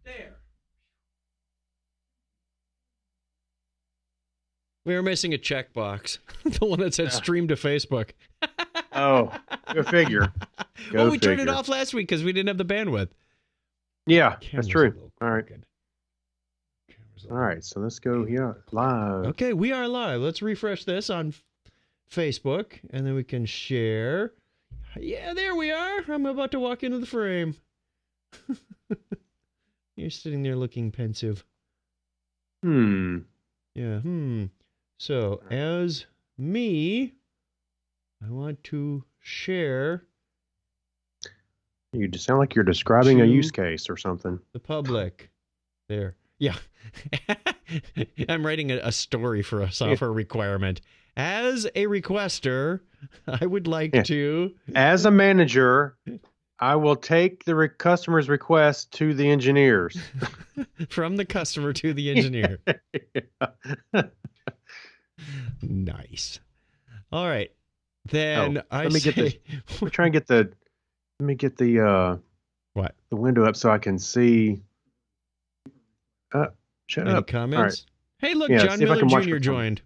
There. We were missing a checkbox. The one that said stream to Facebook. Oh, go figure. We turned it off last week because we didn't have the bandwidth. Yeah, that's true. All right. All right, so let's go here live. Okay, we are live. Let's refresh this on Facebook, and then we can share. Yeah, there we are. I'm about to walk into the frame. You're sitting there looking pensive. Yeah, So, as me, I want to share. You sound like you're describing a use case or something. The public. There. Yeah. I'm writing a story for a software requirement. As a requester, I would like to... As a manager, I will take the customer's request to the engineers. From the customer to the engineer. Nice. All right. Then let me get the what? The window up so I can see. Shut Any up. comments? Right. Hey, look, John Miller Jr. joined.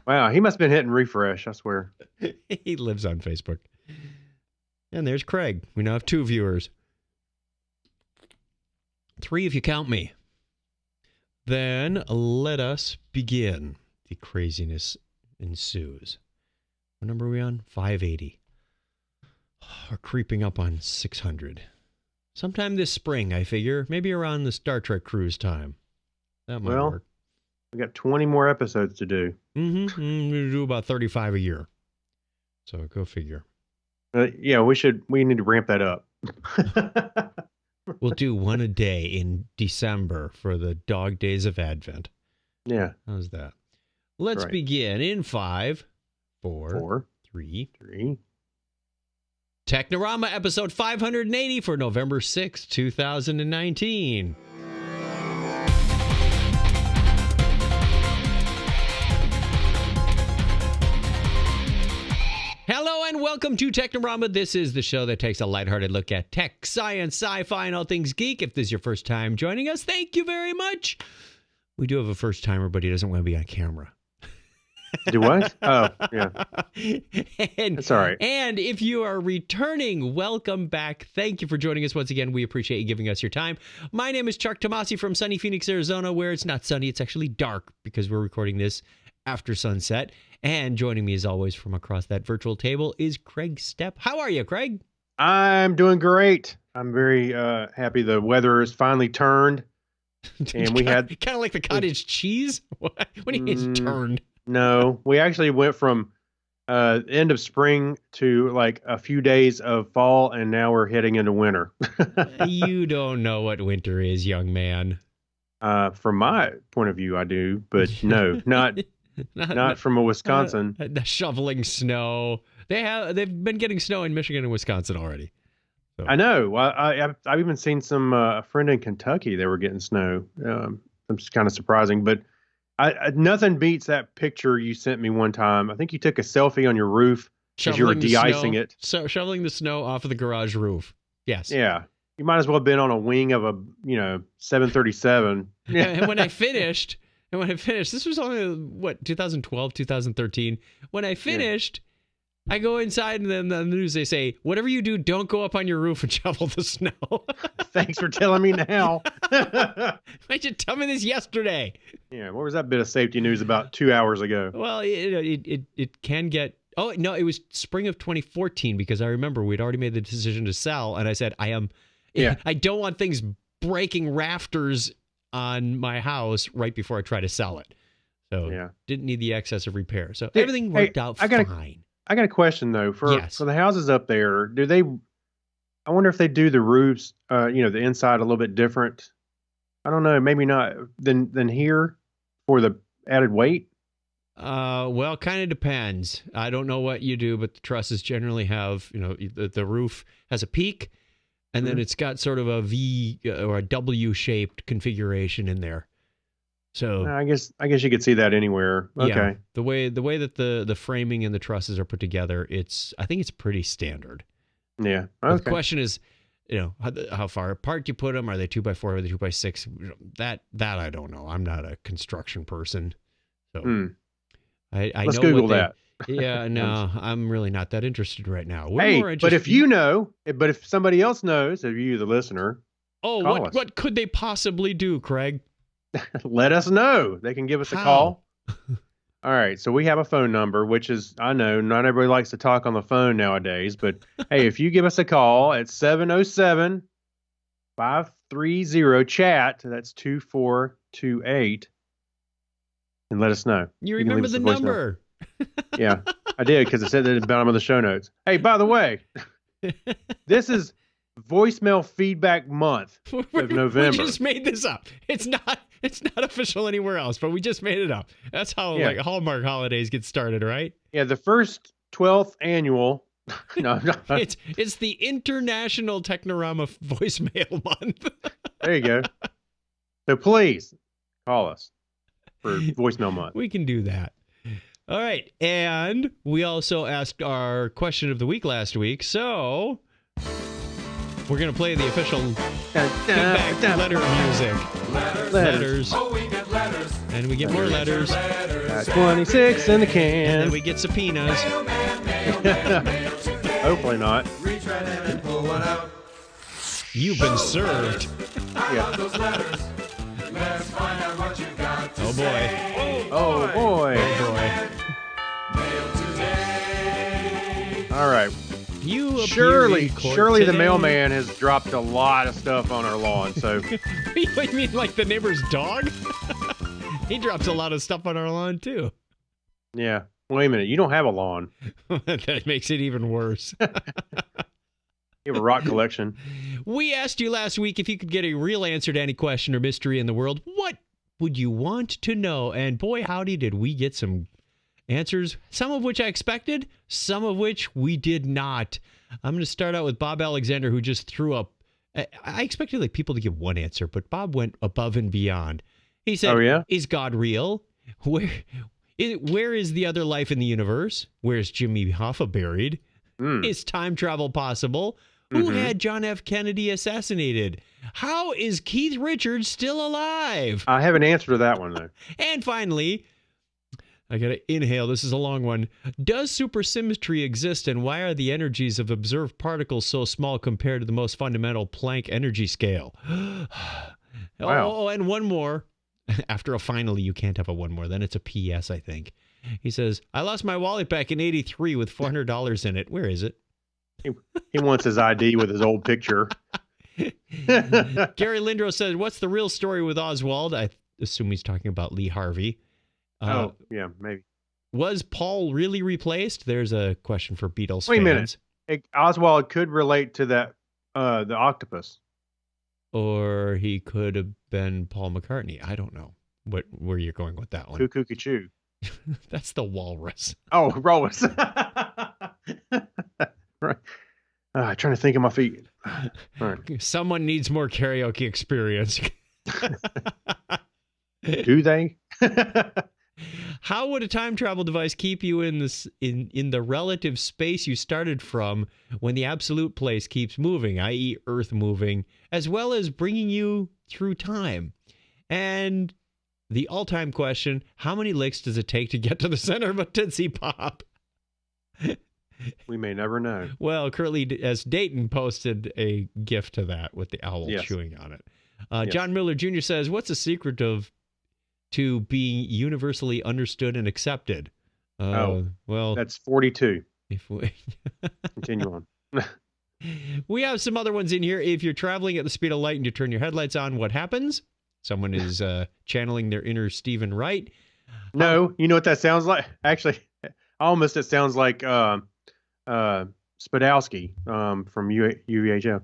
Wow, he must have been hitting refresh, I swear. He lives on Facebook. And there's Craig. We now have 2 viewers. 3 if you count me. Then let us begin. The craziness ensues. What number are we on? 580. We're creeping up on 600. Sometime this spring, I figure. Maybe around the Star Trek cruise time. That might work. We got 20 more episodes to do. We do about 35 a year. So go figure. Yeah, we need to ramp that up. We'll do 1 a day in December for the dog days of Advent. Yeah. How's that? Let's begin in 5, 4, 3. Technorama episode 580 for November 6, 2019. Hello and welcome to Technorama. This is the show that takes a lighthearted look at tech, science, sci-fi, and all things geek. If this is your first time joining us, thank you very much. We do have a first timer, but he doesn't want to be on camera. Do what? Oh, yeah. That's all right. And if you are returning, welcome back. Thank you for joining us once again. We appreciate you giving us your time. My name is Chuck Tomasi from sunny Phoenix, Arizona, where it's not sunny. It's actually dark because we're recording this after sunset. And joining me as always from across that virtual table is Craig Stepp. How are you, Craig? I'm doing great. I'm very happy the weather has finally turned. And we had kind of like the cottage cheese. What do you mean turned? No, we actually went from end of spring to like a few days of fall, and now we're heading into winter. You don't know what winter is, young man. From my point of view, I do, but no, not from a Wisconsin. Shoveling snow. They've been getting snow in Michigan and Wisconsin already. So. I know. I've even seen some a friend in Kentucky. They were getting snow. It's kind of surprising, but nothing beats that picture you sent me one time. I think you took a selfie on your roof as you were de-icing it. So shoveling the snow off of the garage roof. Yes. Yeah. You might as well have been on a wing of a 737. Yeah. And when I finished, this was only 2012, 2013. When I finished, I go inside, and then on the news they say, whatever you do, don't go up on your roof and shovel the snow. Thanks for telling me now. Why did you tell me this yesterday? Yeah, what was that bit of safety news about 2 hours ago? Well, it can get... Oh, no, it was spring of 2014, because I remember we'd already made the decision to sell, and I said, I don't want things breaking rafters on my house right before I try to sell it. So didn't need the excess of repair. So everything worked out fine. I got a question though for the houses up there. I wonder if they do the roofs, the inside a little bit different. I don't know, maybe not than here for the added weight. Well, kind of depends. I don't know what you do, but the trusses generally have, the roof has a peak, and then it's got sort of a V or a W-shaped configuration in there. So I guess you could see that anywhere. Okay. Yeah, the way that the framing and the trusses are put together, I think it's pretty standard. Yeah. Okay. But the question is, how far apart you put them. Are they 2x4? Are they 2x6? That I don't know. I'm not a construction person, so I Let's know Google what that. Yeah, no, I'm really not that interested right now. We're Hey, more interested. but if somebody else knows, if you, the listener, call us. What could they possibly do, Craig? Let us know. They can give us a call. All right. So we have a phone number, which is, I know not everybody likes to talk on the phone nowadays, but hey, if you give us a call at 707-530-CHAT, that's 2428, and let us know. You remember the number. Yeah, I did, because it said that at the bottom of the show notes. Hey, by the way, this is voicemail feedback month of November. We just made this up. It's not official anywhere else, but we just made it up. That's how like Hallmark holidays get started, right? Yeah, the first 12th annual. No. It's the International Technorama voicemail month. There you go. So please call us for voicemail month. We can do that. All right, and we also asked our question of the week last week, so we're going to play the official comeback letter music. Letters. Oh, we get letters. And we get more letters. 26 in the can. And then we get subpoenas. Hopefully not. Reach right in and pull one out. You've been served. Yeah. Those letters. Let's find out what you got to Oh, boy. say. Oh, boy. Oh, boy. Mail today. All right. You Surely today. the mailman has dropped a lot of stuff on our lawn. So You mean like the neighbor's dog? He drops a lot of stuff on our lawn, too. yeah. Wait a minute. You don't have a lawn. That makes it even worse. You have a rock collection. We asked you last week if you could get a real answer to any question or mystery in the world. What would you want to know? And boy, howdy, did we get some answers, some of which I expected, some of which we did not. I'm going to start out with Bob Alexander, who just threw up. I expected like people to give one answer, but Bob went above and beyond. He said, Oh, yeah? Is God real? Where is the other life in the universe? Where's Jimmy Hoffa buried? Is time travel possible? Who had John F. Kennedy assassinated? How is Keith Richards still alive? I have an answer to that one, though. And finally, I got to inhale. This is a long one. Does supersymmetry exist, and why are the energies of observed particles so small compared to the most fundamental Planck energy scale? Wow. Oh, and one more. After a finally, you can't have a one more. Then it's a PS, I think. He says, I lost my wallet back in 83 with $400 in it. Where is it? He wants his ID with his old picture. Gary Lindros says, what's the real story with Oswald? I assume he's talking about Lee Harvey. Oh, yeah, maybe. Was Paul really replaced? There's a question for Beatles Wait a fans. minute. Oswald could relate to that, the octopus. Or he could have been Paul McCartney. I don't know where you're going with that one. Cuckoo-choo. That's the walrus. Oh, Rollis. Right. Trying to think of my feet. All right. Someone needs more karaoke experience. Do they? How would a time travel device keep you in the relative space you started from when the absolute place keeps moving, i.e. Earth moving, as well as bringing you through time? And the all-time question, how many licks does it take to get to the center of a Tootsie Pop? We may never know. Well, Curly S. Dayton posted a GIF to that with the owl chewing on it. John Miller Jr. says, what's the secret to being universally understood and accepted? Well, that's 42. If we Continue on. We have some other ones in here. If you're traveling at the speed of light and you turn your headlights on, what happens? Someone is channeling their inner Stephen Wright. No, you know what that sounds like? Actually, almost it sounds like Spadowski from UHF.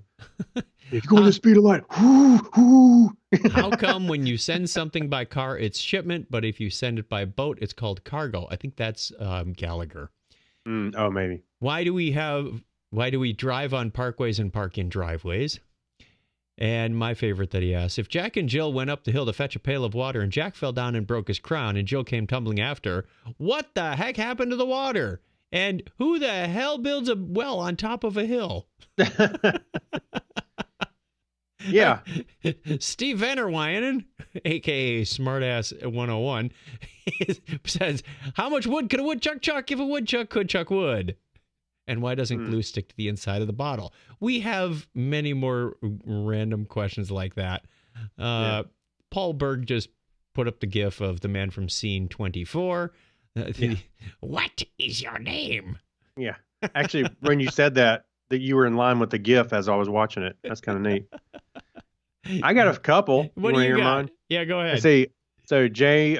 If you go to the speed of light, How come when you send something by car, it's shipment, but if you send it by boat, it's called cargo? I think that's Gallagher. Oh, maybe. Why do we drive on parkways and park in driveways? And my favorite that he asks, if Jack and Jill went up the hill to fetch a pail of water and Jack fell down and broke his crown and Jill came tumbling after, what the heck happened to the water? And who the hell builds a well on top of a hill? Yeah. Steve Vanderweinen, a.k.a. Smartass 101, says, how much wood could a woodchuck chuck if a woodchuck could chuck wood? And why doesn't glue stick to the inside of the bottle? We have many more random questions like that. Paul Berg just put up the gif of the man from Scene 24. What is your name? Yeah. Actually, when you said that you were in line with the gif as I was watching it. That's kind of neat. I got a couple. What do you got? Mine? Yeah, go ahead. I see. So Jay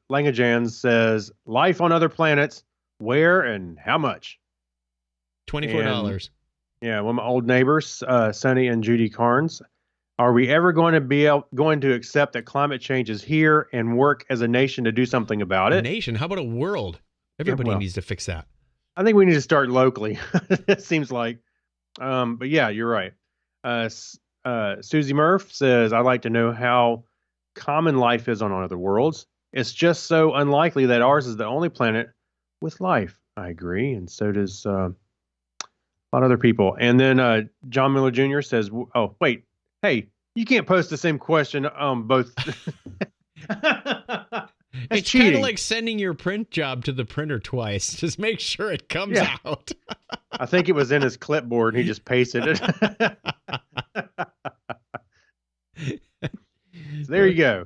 Langajans says, life on other planets, where and how much? $24. Yeah, one of my old neighbors, Sonny and Judy Carnes. Are we ever going to accept that climate change is here and work as a nation to do something about it? A nation? How about a world? Everybody needs to fix that. I think we need to start locally. It seems like. But yeah, you're right. Susie Murph says, I'd like to know how common life is on other worlds. It's just so unlikely that ours is the only planet with life. I agree. And so does a lot of other people. And then John Miller Jr. says, oh, wait. Hey, you can't post the same question on both. It's kind of like sending your print job to the printer twice. Just make sure it comes out. I think it was in his clipboard and he just pasted it. So there you go.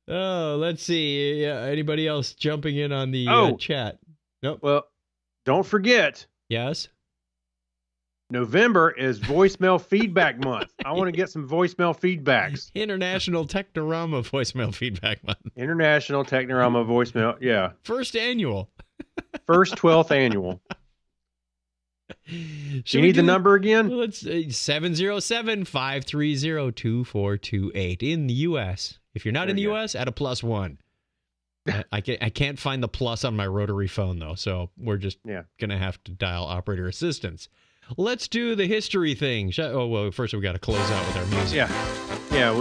Oh, let's see. Anybody else jumping in on the chat? Nope. Well, don't forget. Yes. November is voicemail feedback month. I want to get some voicemail feedbacks. International Technorama voicemail feedback month. International Technorama voicemail. Yeah. First annual. First 12th annual. Do you need the number again? Well, it's 707-530-2428 in the U.S. If you're not in the U.S., add a +1. I can't find the plus on my rotary phone, though, so we're just going to have to dial operator assistance. Let's do the history thing. Oh, well, first we got to close out with our music. Yeah.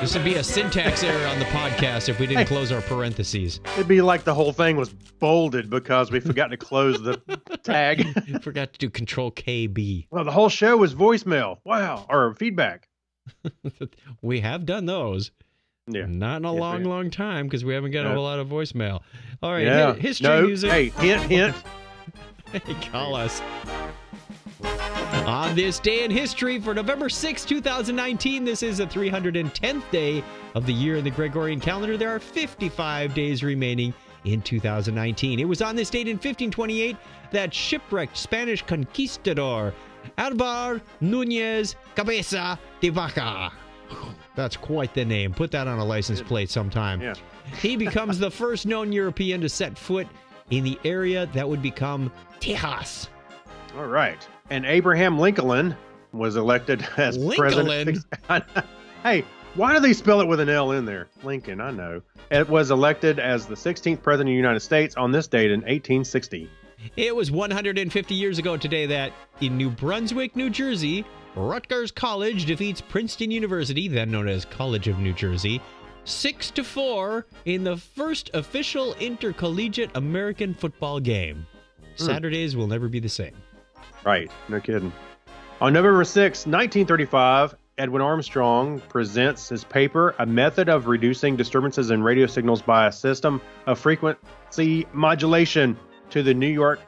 This would be a syntax error on the podcast if we didn't close our parentheses. It'd be like the whole thing was bolded because we forgot to close the tag. Forgot to do Control-KB. Well, the whole show was voicemail. Wow. Or feedback. We have done those. Yeah. Not in a long time because we haven't got a whole lot of voicemail. All right. History music. Hey, hint. Hey, call us. On this day in history for November 6, 2019, this is the 310th day of the year in the Gregorian calendar. There are 55 days remaining in 2019. It was on this date in 1528 that shipwrecked Spanish conquistador Alvar Núñez Cabeza de Vaca. That's quite the name. Put that on a license plate sometime. Yeah. He becomes the first known European to set foot in the area that would become Texas. All right. And Abraham Lincoln was elected as president. Hey, why do they spell it with an L in there? Lincoln, I know. It was elected as the 16th president of the United States on this date in 1860. It was 150 years ago today that in New Brunswick, New Jersey, Rutgers College defeats Princeton University, then known as College of New Jersey, 6-4 in the first official intercollegiate American football game. Saturdays will never be the same. Right. No kidding. On November 6, 1935, Edwin Armstrong presents his paper, A Method of Reducing Disturbances in Radio Signals by a System of Frequency Modulation, to the New York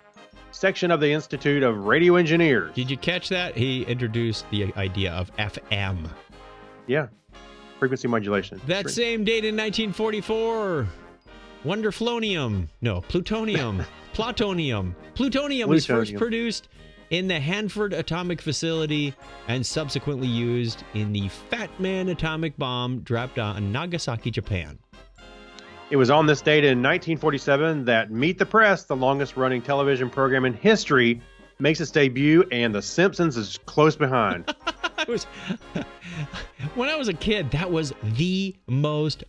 section of the Institute of Radio Engineers. Did you catch that? He introduced the idea of FM. Yeah. Frequency modulation. That same date in 1944, plutonium was first produced in the Hanford Atomic Facility and subsequently used in the Fat Man atomic bomb dropped on Nagasaki, Japan. It was on this date in 1947 that Meet the Press, the longest-running television program in history, makes its debut, and The Simpsons is close behind. When I was a kid, that was the most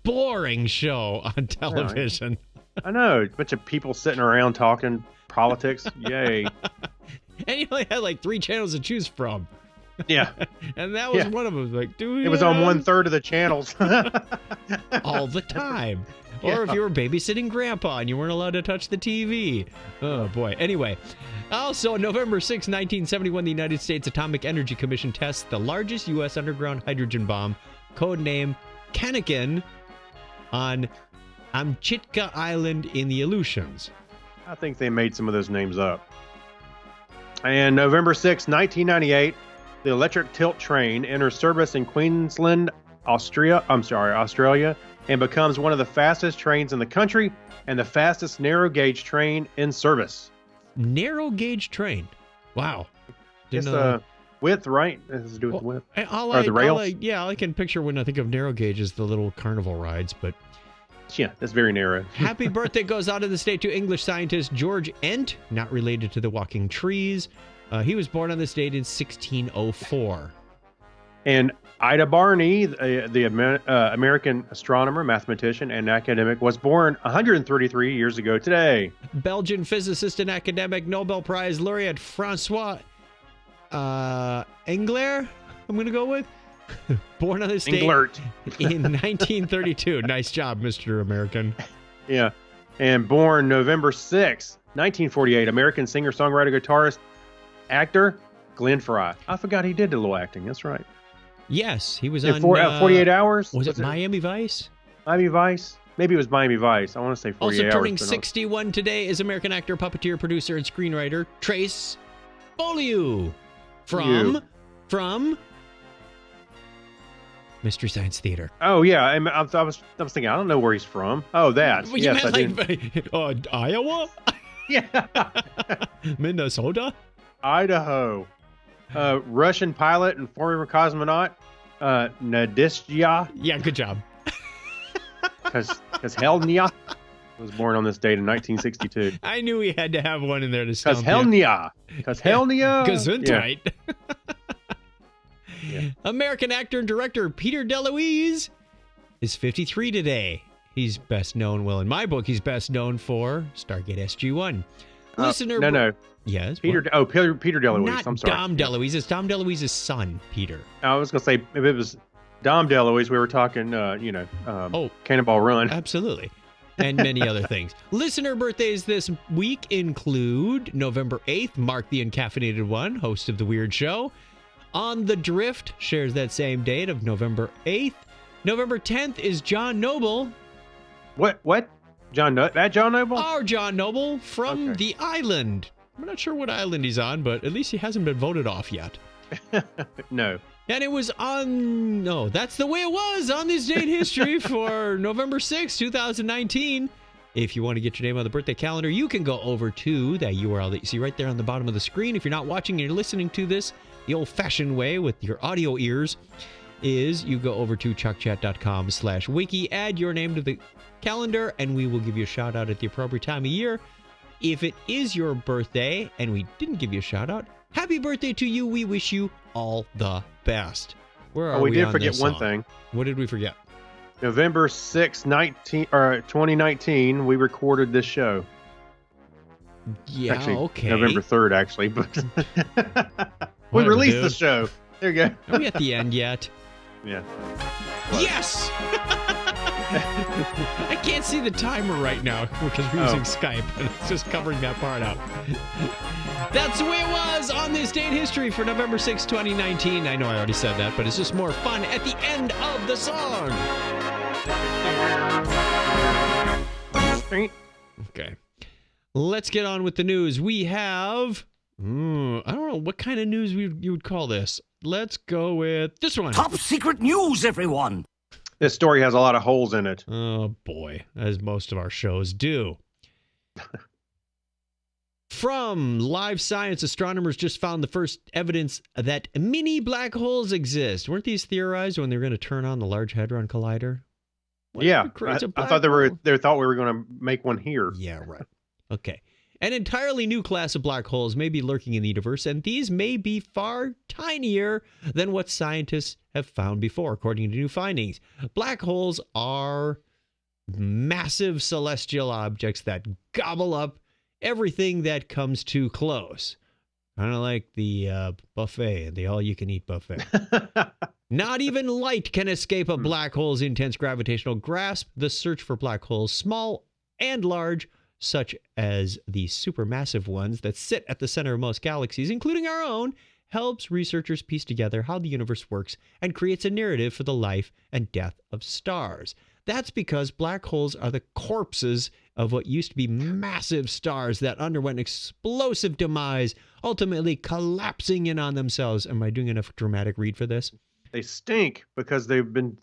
boring show on television. I know. A bunch of people sitting around talking politics. Yay. And you only had like 3 channels to choose from. Yeah. And that was one of them. Like, it was on 1/3 of the channels. All the time. Or if you were babysitting grandpa and you weren't allowed to touch the TV. Oh, boy. Anyway, also November 6, 1971, the United States Atomic Energy Commission tests the largest U.S. underground hydrogen bomb, codename Kaneken, on Amchitka Island in the Aleutians. I think they made some of those names up. And November 6, 1998, the electric tilt train enters service in Queensland, Australia, and becomes one of the fastest trains in the country and the fastest narrow gauge train in service. Narrow gauge train. Wow. Just width, right? It has to do with width. Or the rails? I can picture when I think of narrow gauge as the little carnival rides, but Yeah, that's very narrow. happy birthday goes out of the state to English scientist George Ent, not related to the walking trees. He was born on this date in 1604. And Ida Barney, the American astronomer, mathematician, and academic, was born 133 years ago today. Belgian physicist and academic Nobel Prize laureate Francois Englert, I'm going to go with. Born on this date Englert. in 1932. Nice job, Mr. American. Yeah. And born November 6, 1948, American singer, songwriter, guitarist, actor, Glenn Frey. I forgot he did a little acting. That's right. Yes, he was In on 48 Hours? Was it Miami Vice? Miami Vice? Maybe it was Miami Vice. I want to say 48 Also Hours. turning 61 today is American actor, puppeteer, producer, and screenwriter Trace Beaulieu from Mystery Science Theater. Oh, yeah. I was thinking, I don't know where he's from. Oh, that. Well, Yes, you I meant did. Iowa? Yeah. Minnesota? Idaho. Russian pilot and former cosmonaut, Nadistya Yeah, good job. Kazhelnya was born on this date in 1962. I knew we had to have one in there to stump you. Kazhelnya. Gesundheit. Yeah. American actor and director Peter DeLuise is 53 today. He's best known, well, in my book, he's best known for Stargate SG-1. Listener, No. Yes. Peter DeLuise. Not I'm sorry. Dom DeLuise. It's Dom DeLuise's son, Peter. I was going to say, if it was Dom DeLuise, we were talking, Cannonball Run. Absolutely. And many other things. Listener birthdays this week include November 8th, Mark the Uncaffeinated One, host of The Weird Show. On the Drift shares that same date of November 8th. November 10th is John Noble. What? That John Noble? Our John Noble from the island. I'm not sure what island he's on, but at least he hasn't been voted off yet. No. And it was on... No, that's the way it was on this date history for November 6, 2019. If you want to get your name on the birthday calendar, you can go over to that URL that you see right there on the bottom of the screen. If you're not watching and you're listening to this the old-fashioned way with your audio ears, is you go over to chuckchat.com/wiki, add your name to the calendar, and we will give you a shout-out at the appropriate time of year. If it is your birthday and we didn't give you a shout-out, happy birthday to you. We wish you all the best. Where are we did on forget this one song? thing. What did we forget? November 6, 2019, we recorded this show. Yeah, Actually, okay. November 3rd, actually, but we Whatever, released dude. the show. There you go. Are we at the end yet? Yeah. Yes! I can't see the timer right now because we're using Skype, and it's just covering that part out. That's the way it was on this date history for November 6, 2019. I know I already said that, but it's just more fun at the end of the song. Okay. Let's get on with the news. We have... I don't know what kind of news you would call this. Let's go with this one. Top secret news, everyone! This story has a lot of holes in it. Oh, boy, as most of our shows do. From Live Science, astronomers just found the first evidence that mini black holes exist. Weren't these theorized when they were going to turn on the Large Hadron Collider? What Yeah, creates a I black thought hole? they thought we were going to make one here. Yeah, right. Okay. An entirely new class of black holes may be lurking in the universe, and these may be far tinier than what scientists have found before, according to new findings. Black holes are massive celestial objects that gobble up everything that comes too close. Kind of like the buffet, the all-you-can-eat buffet. Not even light can escape a black hole's intense gravitational grasp. The search for black holes, small and large, such as the supermassive ones that sit at the center of most galaxies, including our own, helps researchers piece together how the universe works and creates a narrative for the life and death of stars. That's because black holes are the corpses of what used to be massive stars that underwent explosive demise, ultimately collapsing in on themselves. Am I doing enough dramatic read for this? They stink because they've been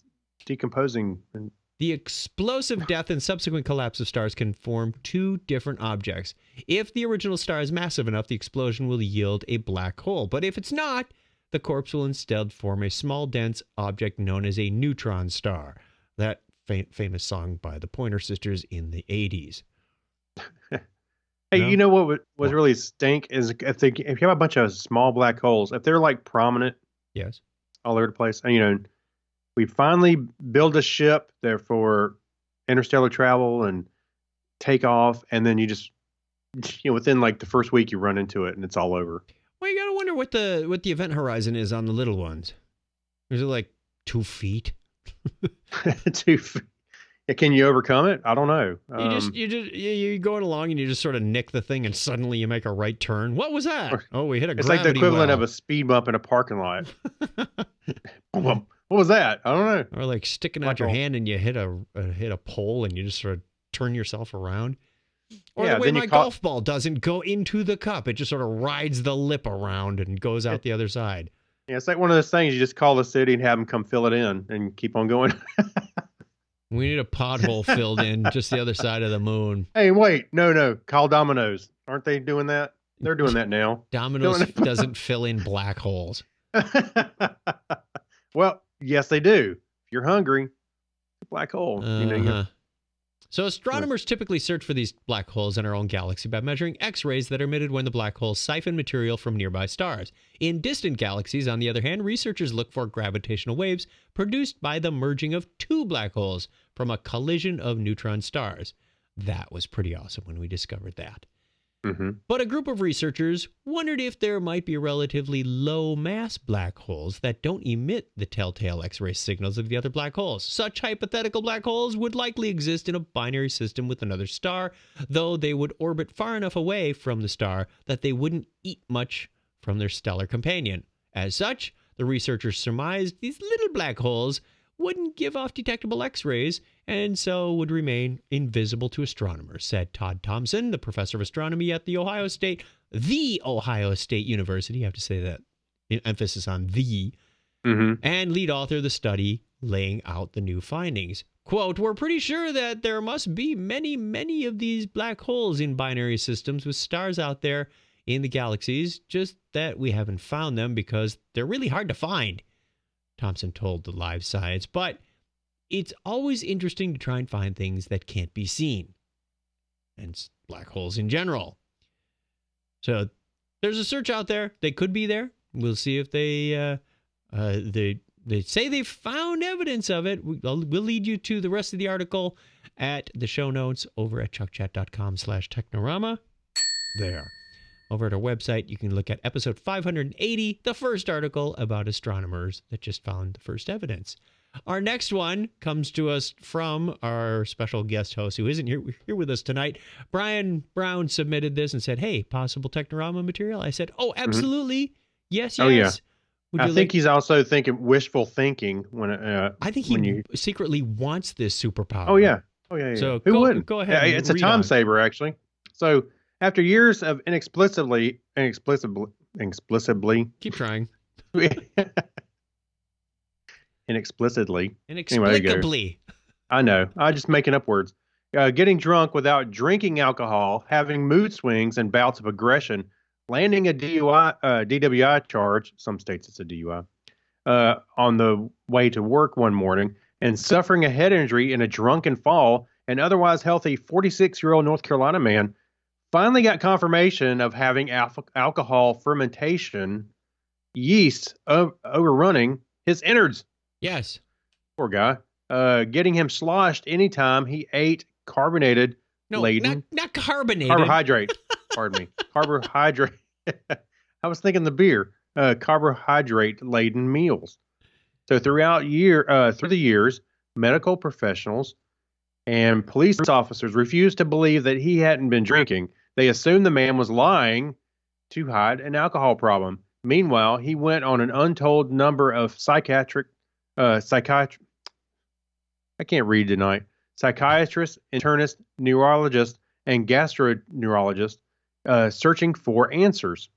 decomposing. And The explosive death and subsequent collapse of stars can form two different objects. If the original star is massive enough, the explosion will yield a black hole. But if it's not, the corpse will instead form a small, dense object known as a neutron star. That famous song by the Pointer Sisters in the 80s. Hey, No? you know what was really stink is if you have a bunch of small black holes, if they're like prominent Yes. all over the place, and we finally build a ship there for interstellar travel and take off, and then you just within like the first week you run into it and it's all over. Well, you gotta wonder what the event horizon is on the little ones. Is it like 2 feet? Can you overcome it? I don't know. You're going along and you just sort of nick the thing and suddenly you make a right turn. What was that? Oh, we hit a It's like the gravity equivalent well. of a speed bump in a parking lot. What was that? I don't know. Or like sticking out Like your a- hand and you hit a pole and you just sort of turn yourself around. Or Yeah, the way then you my caught- golf ball doesn't go into the cup. It just sort of rides the lip around and goes out the other side. Yeah, it's like one of those things you just call the city and have them come fill it in and keep on going. We need a pothole filled in just the other side of the moon. Hey, wait, no, call Domino's. Aren't they doing that? They're doing that now. Domino's Filling it- doesn't fill in black holes. Well, yes, they do. If you're hungry, black hole. Uh-huh. So astronomers typically search for these black holes in our own galaxy by measuring X-rays that are emitted when the black holes siphon material from nearby stars. In distant galaxies, on the other hand, researchers look for gravitational waves produced by the merging of two black holes from a collision of neutron stars. That was pretty awesome when we discovered that. Mm-hmm. But a group of researchers wondered if there might be relatively low-mass black holes that don't emit the telltale X-ray signals of the other black holes. Such hypothetical black holes would likely exist in a binary system with another star, though they would orbit far enough away from the star that they wouldn't eat much from their stellar companion. As such, the researchers surmised these little black holes wouldn't give off detectable X-rays and so would remain invisible to astronomers, said Todd Thompson, the professor of astronomy at the Ohio State University. You have to say that, emphasis on the, and lead author of the study laying out the new findings. Quote, "We're pretty sure that there must be many, many of these black holes in binary systems with stars out there in the galaxies, just that we haven't found them because they're really hard to find," Thompson told the Live Science. But it's always interesting to try and find things that can't be seen, and black holes in general. So there's a search out there. They could be there. We'll see if they say they've found evidence of it. We'll lead you to the rest of the article at the show notes over at chuckchat.com/Technorama. There. Over at our website, you can look at episode 580, the first article about astronomers that just found the first evidence. Our next one comes to us from our special guest host who isn't here with us tonight. Brian Brown submitted this and said, "Hey, possible Technorama material?" I said, "Oh, absolutely. Yes, yes." Oh, yeah. Would I you think like- he's also thinking wishful thinking when I think when he you. secretly wants this superpower. Oh yeah. So who go- wouldn't? go ahead and It's a read time on. saver actually. So after years of inexplicably Keep trying. inexplicitly. Inexplicably. I know. I'm just making up words. Getting drunk without drinking alcohol, having mood swings and bouts of aggression, landing a DWI charge, some states it's a DUI, on the way to work one morning, and suffering a head injury in a drunken fall, an otherwise healthy 46-year-old North Carolina man finally got confirmation of having alcohol fermentation, yeast overrunning his innards. Yes. Poor guy. Getting him sloshed anytime he ate carbonated No, laden not carbonated. carbohydrate. Pardon me. Carbohydrate. I was thinking the beer. Carbohydrate laden meals. So through the years, medical professionals and police officers refused to believe that he hadn't been drinking. They assumed the man was lying to hide an alcohol problem. Meanwhile, he went on an untold number of psychiatrists, internists, neurologists, and gastroenterologists searching for answers.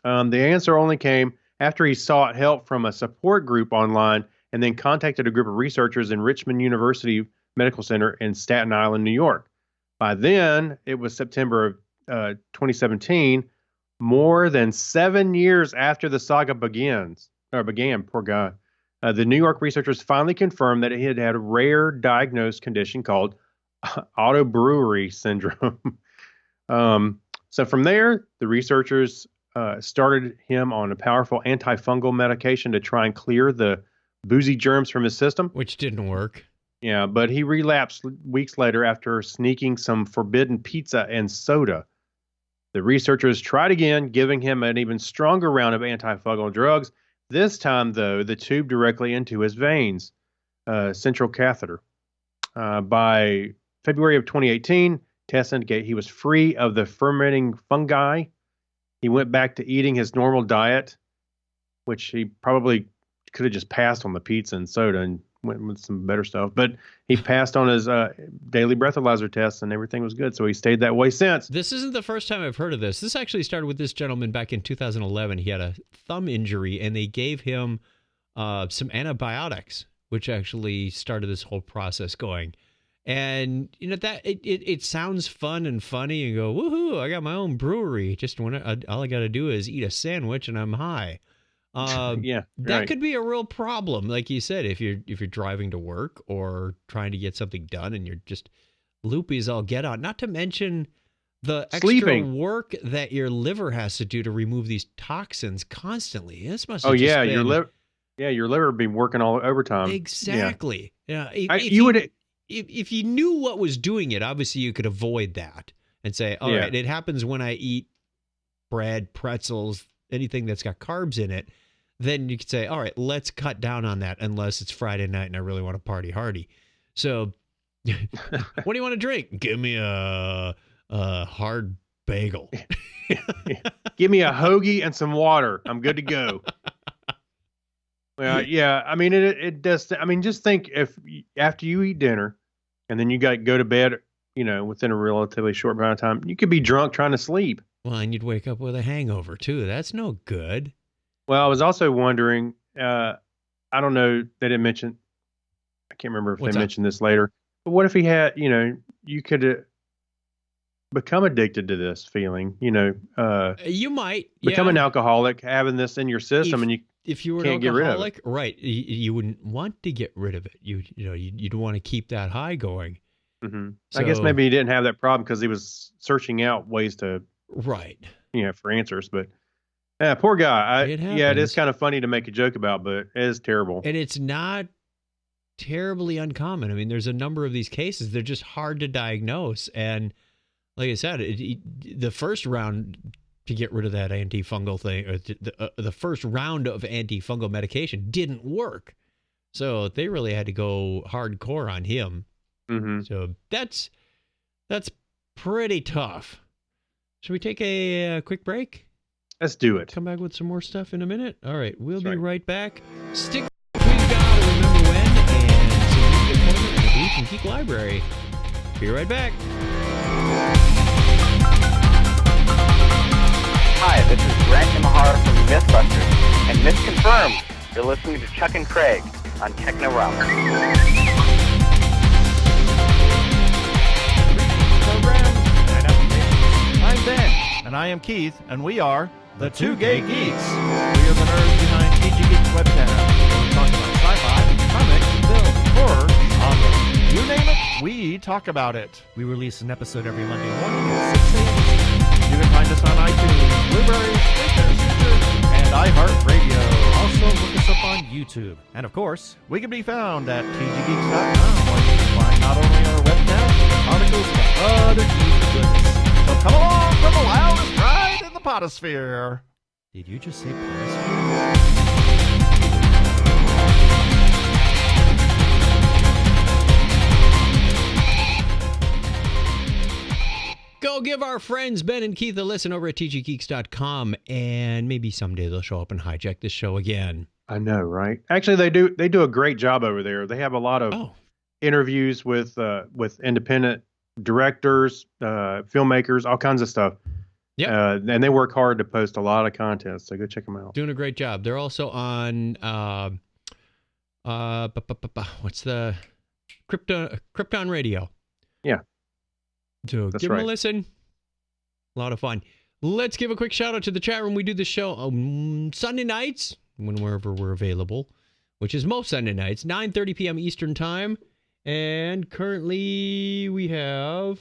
The answer only came after he sought help from a support group online and then contacted a group of researchers in Richmond University Medical Center in Staten Island, New York. By then, it was September of 2017, more than 7 years after the saga began. Poor guy. The New York researchers finally confirmed that he had a rare diagnosed condition called autobrewery syndrome. So from there, the researchers started him on a powerful antifungal medication to try and clear the boozy germs from his system. Which didn't work. Yeah, but he relapsed weeks later after sneaking some forbidden pizza and soda. The researchers tried again, giving him an even stronger round of antifungal drugs. This time, though, the tube directly into his veins, central catheter. By February of 2018, tests indicate he was free of the fermenting fungi. He went back to eating his normal diet, which he probably could have just passed on the pizza and soda and went with some better stuff. But he passed on his daily breathalyzer tests and everything was good. So he stayed that way since. This isn't the first time I've heard of this. This actually started with this gentleman back in 2011. He had a thumb injury and they gave him some antibiotics, which actually started this whole process going. And, you know, that it sounds fun and funny. You go, woohoo, I got my own brewery. Just when all I got to do is eat a sandwich and I'm high. Yeah, that right. could be a real problem, like you said, if you're driving to work or trying to get something done and you're just loopy as all get out. Not to mention the extra work that your liver has to do to remove these toxins constantly. This must have just been... your liver would be working all overtime. Exactly. Yeah. If you knew what was doing it, obviously you could avoid that and say, all right, it happens when I eat bread, pretzels, anything that's got carbs in it. Then you could say, all right, let's cut down on that unless it's Friday night and I really want to party hardy. So what do you want to drink? Give me a hard bagel. Give me a hoagie and some water. I'm good to go. Well, yeah, I mean, it does. I mean, just think if after you eat dinner and then you got to go to bed, you know, within a relatively short amount of time, you could be drunk trying to sleep. Well, and you'd wake up with a hangover too. That's no good. Well, I was also wondering, I don't know, they didn't mention, I can't remember if they mentioned this later, but what if he had, you know, you could become addicted to this feeling, you know, you might become an alcoholic, having this in your system, and if you were can't an alcoholic, get rid of it. Right, you wouldn't want to get rid of it. You'd want to keep that high going. Mm-hmm. So, I guess maybe he didn't have that problem because he was searching out ways to, for answers, but. Yeah, poor guy. It is kind of funny to make a joke about, but it is terrible. And it's not terribly uncommon. I mean, there's a number of these cases. They're just hard to diagnose. And like I said, the first round to get rid of that antifungal thing, or the first round of antifungal medication didn't work. So they really had to go hardcore on him. Mm-hmm. So that's pretty tough. Should we take a quick break? Let's do it. Come back with some more stuff in a minute. All right, we'll be right back. Stick with We've Got to Remember When and some music appointment at the Geek and Geek Library. Be right back. Hi, this is Grant Imahara from Mythbusters, and Misconfirmed. You're listening to Chuck and Craig on Technorama. I'm Ben. And I am Keith, and we are the Two Gay Geeks. We are the nerds behind TG Geeks webcast. We talk about sci-fi, comics, film, horror, genre. You name it, we talk about it. We release an episode every Monday morning at 6 a.m. You can find us on iTunes, Blueberry, Stitcher, and iHeartRadio. Also, look us up on YouTube. And of course, we can be found at tggeeks.com, where you can find not only our webcast, but articles about other geek goodness. So come along for the loudest ride in the potosphere. Did you just say potosphere? Give our friends Ben and Keith a listen over at tggeeks.com, and maybe someday they'll show up and hijack this show again. I know, right? Actually, they do a great job over there. They have a lot of interviews with independent directors, filmmakers, all kinds of stuff. Yeah, and they work hard to post a lot of content. So go check them out. Doing a great job. They're also on what's the Krypton Radio? Yeah. So give them a listen. A lot of fun. Let's give a quick shout out to the chat room. We do the show on Sunday nights, whenever we're available, which is most Sunday nights, 9:30 p.m. Eastern Time. And currently we have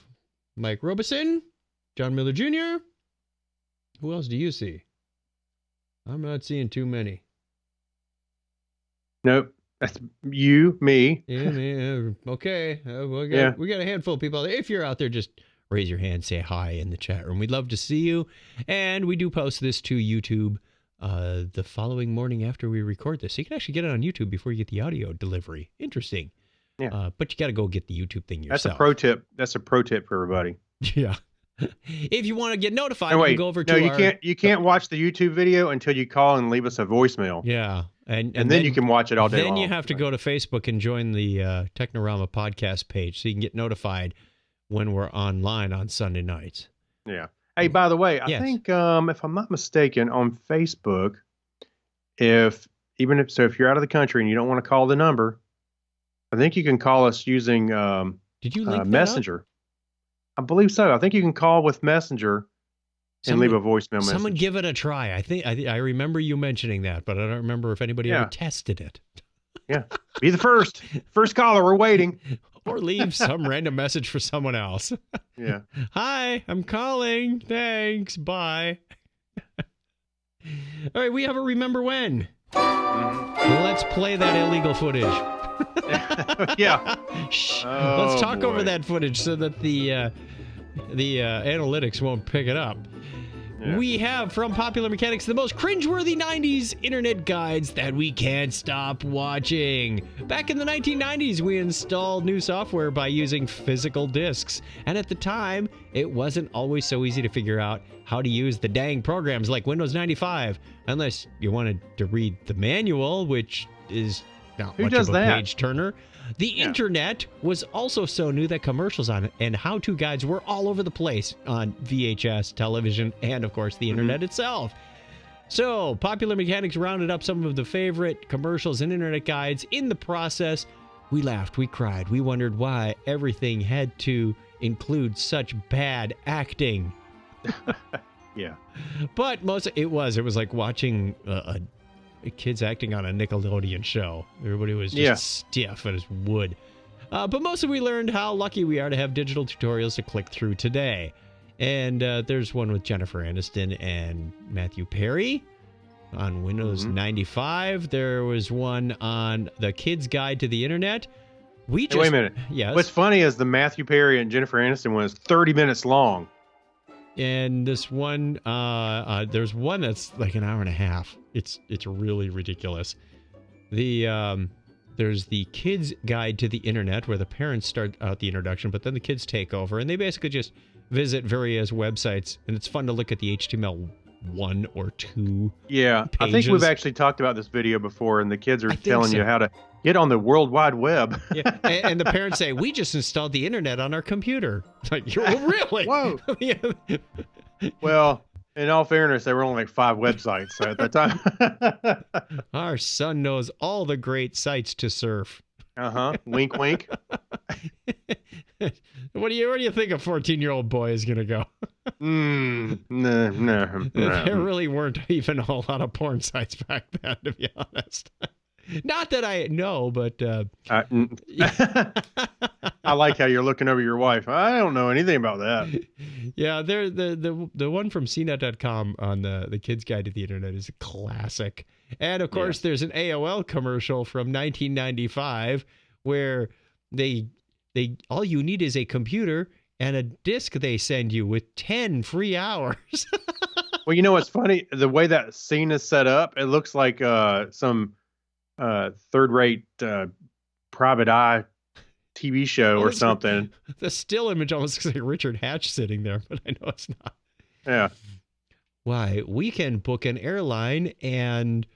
Mike Robeson, John Miller Jr. Who else do you see? I'm not seeing too many. Nope. That's you, me. Yeah, okay. We got a handful of people. If you're out there, just raise your hand, say hi in the chat room. We'd love to see you. And we do post this to YouTube the following morning after we record this. So you can actually get it on YouTube before you get the audio delivery. Interesting. Yeah. But you got to go get the YouTube thing yourself. That's a pro tip. That's a pro tip for everybody. Yeah. If you want to get notified, you can go over to you can't watch the YouTube video until you call and leave us a voicemail. Yeah. And then you can watch it all day long. Then you have to go to Facebook and join the Technorama podcast page so you can get notified when we're online on Sunday nights. Yeah. Hey, by the way, I think if I'm not mistaken, on Facebook, if you're out of the country and you don't want to call the number, I think you can call us using Did you link Messenger. I believe so. I think you can call with Messenger and leave a voicemail message. Someone give it a try. I remember you mentioning that, but I don't remember if anybody ever tested it. Yeah. Be the first caller. We're waiting. Or leave some random message for someone else. Yeah. Hi, I'm calling. Thanks. Bye. All right, we have a Remember When. Let's play that illegal footage. Yeah. Shh. Let's talk over that footage so that the analytics won't pick it up. Yeah. We have from Popular Mechanics the most cringeworthy 90s internet guides that we can't stop watching. Back in the 1990s, we installed new software by using physical disks. And at the time, it wasn't always so easy to figure out how to use the dang programs like Windows 95, unless you wanted to read the manual, which is not much of a page turner. The internet was also so new that commercials on it and how-to guides were all over the place on VHS, television, and, of course, the internet itself. So, Popular Mechanics rounded up some of the favorite commercials and internet guides. In the process, we laughed, we cried, we wondered why everything had to include such bad acting. Yeah. But it was like watching kids acting on a Nickelodeon show. Everybody was just stiff as wood. But mostly we learned how lucky we are to have digital tutorials to click through today. And there's one with Jennifer Aniston and Matthew Perry on Windows 95. There was one on the Kid's Guide to the Internet. Wait a minute. Yes. What's funny is the Matthew Perry and Jennifer Aniston one is 30 minutes long. And this one, there's one that's like an hour and a half. It's really ridiculous. There's the Kids Guide to the Internet, where the parents start out the introduction, but then the kids take over, and they basically just visit various websites, and it's fun to look at the HTML 1 or 2 pages. I think we've actually talked about this video before, and the kids are telling you how to get on the World Wide Web. And the parents say, we just installed the internet on our computer. It's like, really? Whoa. Well, in all fairness, there were only like 5 websites at that time. Our son knows all the great sites to surf. Wink, wink. Where do you think a 14-year-old boy is going to go? No. There really weren't even a whole lot of porn sites back then, to be honest. Not that I know, but I like how you're looking over your wife. I don't know anything about that. Yeah, the one from CNET.com on the Kids Guide to the Internet is a classic. And of course, there's an AOL commercial from 1995 where they all you need is a computer and a disc they send you with 10 free hours. Well, you know what's funny? The way that scene is set up, it looks like some third-rate private eye TV show or something. The still image almost looks like Richard Hatch sitting there, but I know it's not. Yeah. Why, we can book an airline and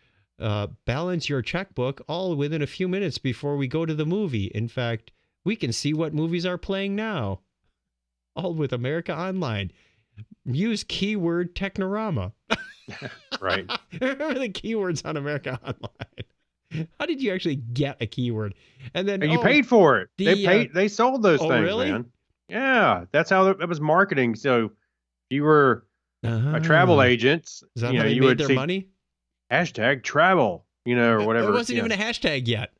balance your checkbook all within a few minutes before we go to the movie. In fact, we can see what movies are playing now. All with America Online. Use keyword Technorama. Right. Remember the keywords on America Online? How did you actually get a keyword? And then And you paid for it. the, They sold those things, really? man. Yeah, that's how it was marketing. So if you were a travel agent, Is that you how know, they you made would their see money? hashtag travel, you know, or whatever. It wasn't you even know. a hashtag yet.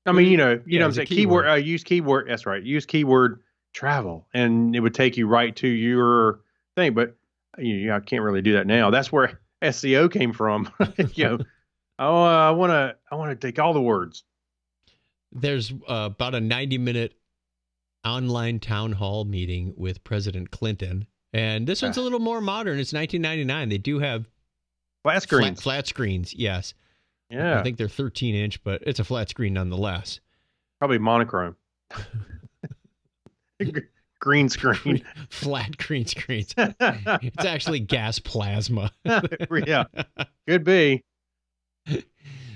I mean, you know Yeah, what it I'm was a saying? keyword. Use keyword. That's right. Use keyword travel, and it would take you right to your thing. But I can't really do that now. That's where SEO came from. You know, I want to take all the words. There's about a 90-minute online town hall meeting with President Clinton. And this one's a little more modern. It's 1999. They do have Flat screens. Flat screens, yes. Yeah, I think they're 13-inch, but it's a flat screen nonetheless. probably monochrome. Green screen. Flat green screens. It's actually gas plasma. Yeah, could be.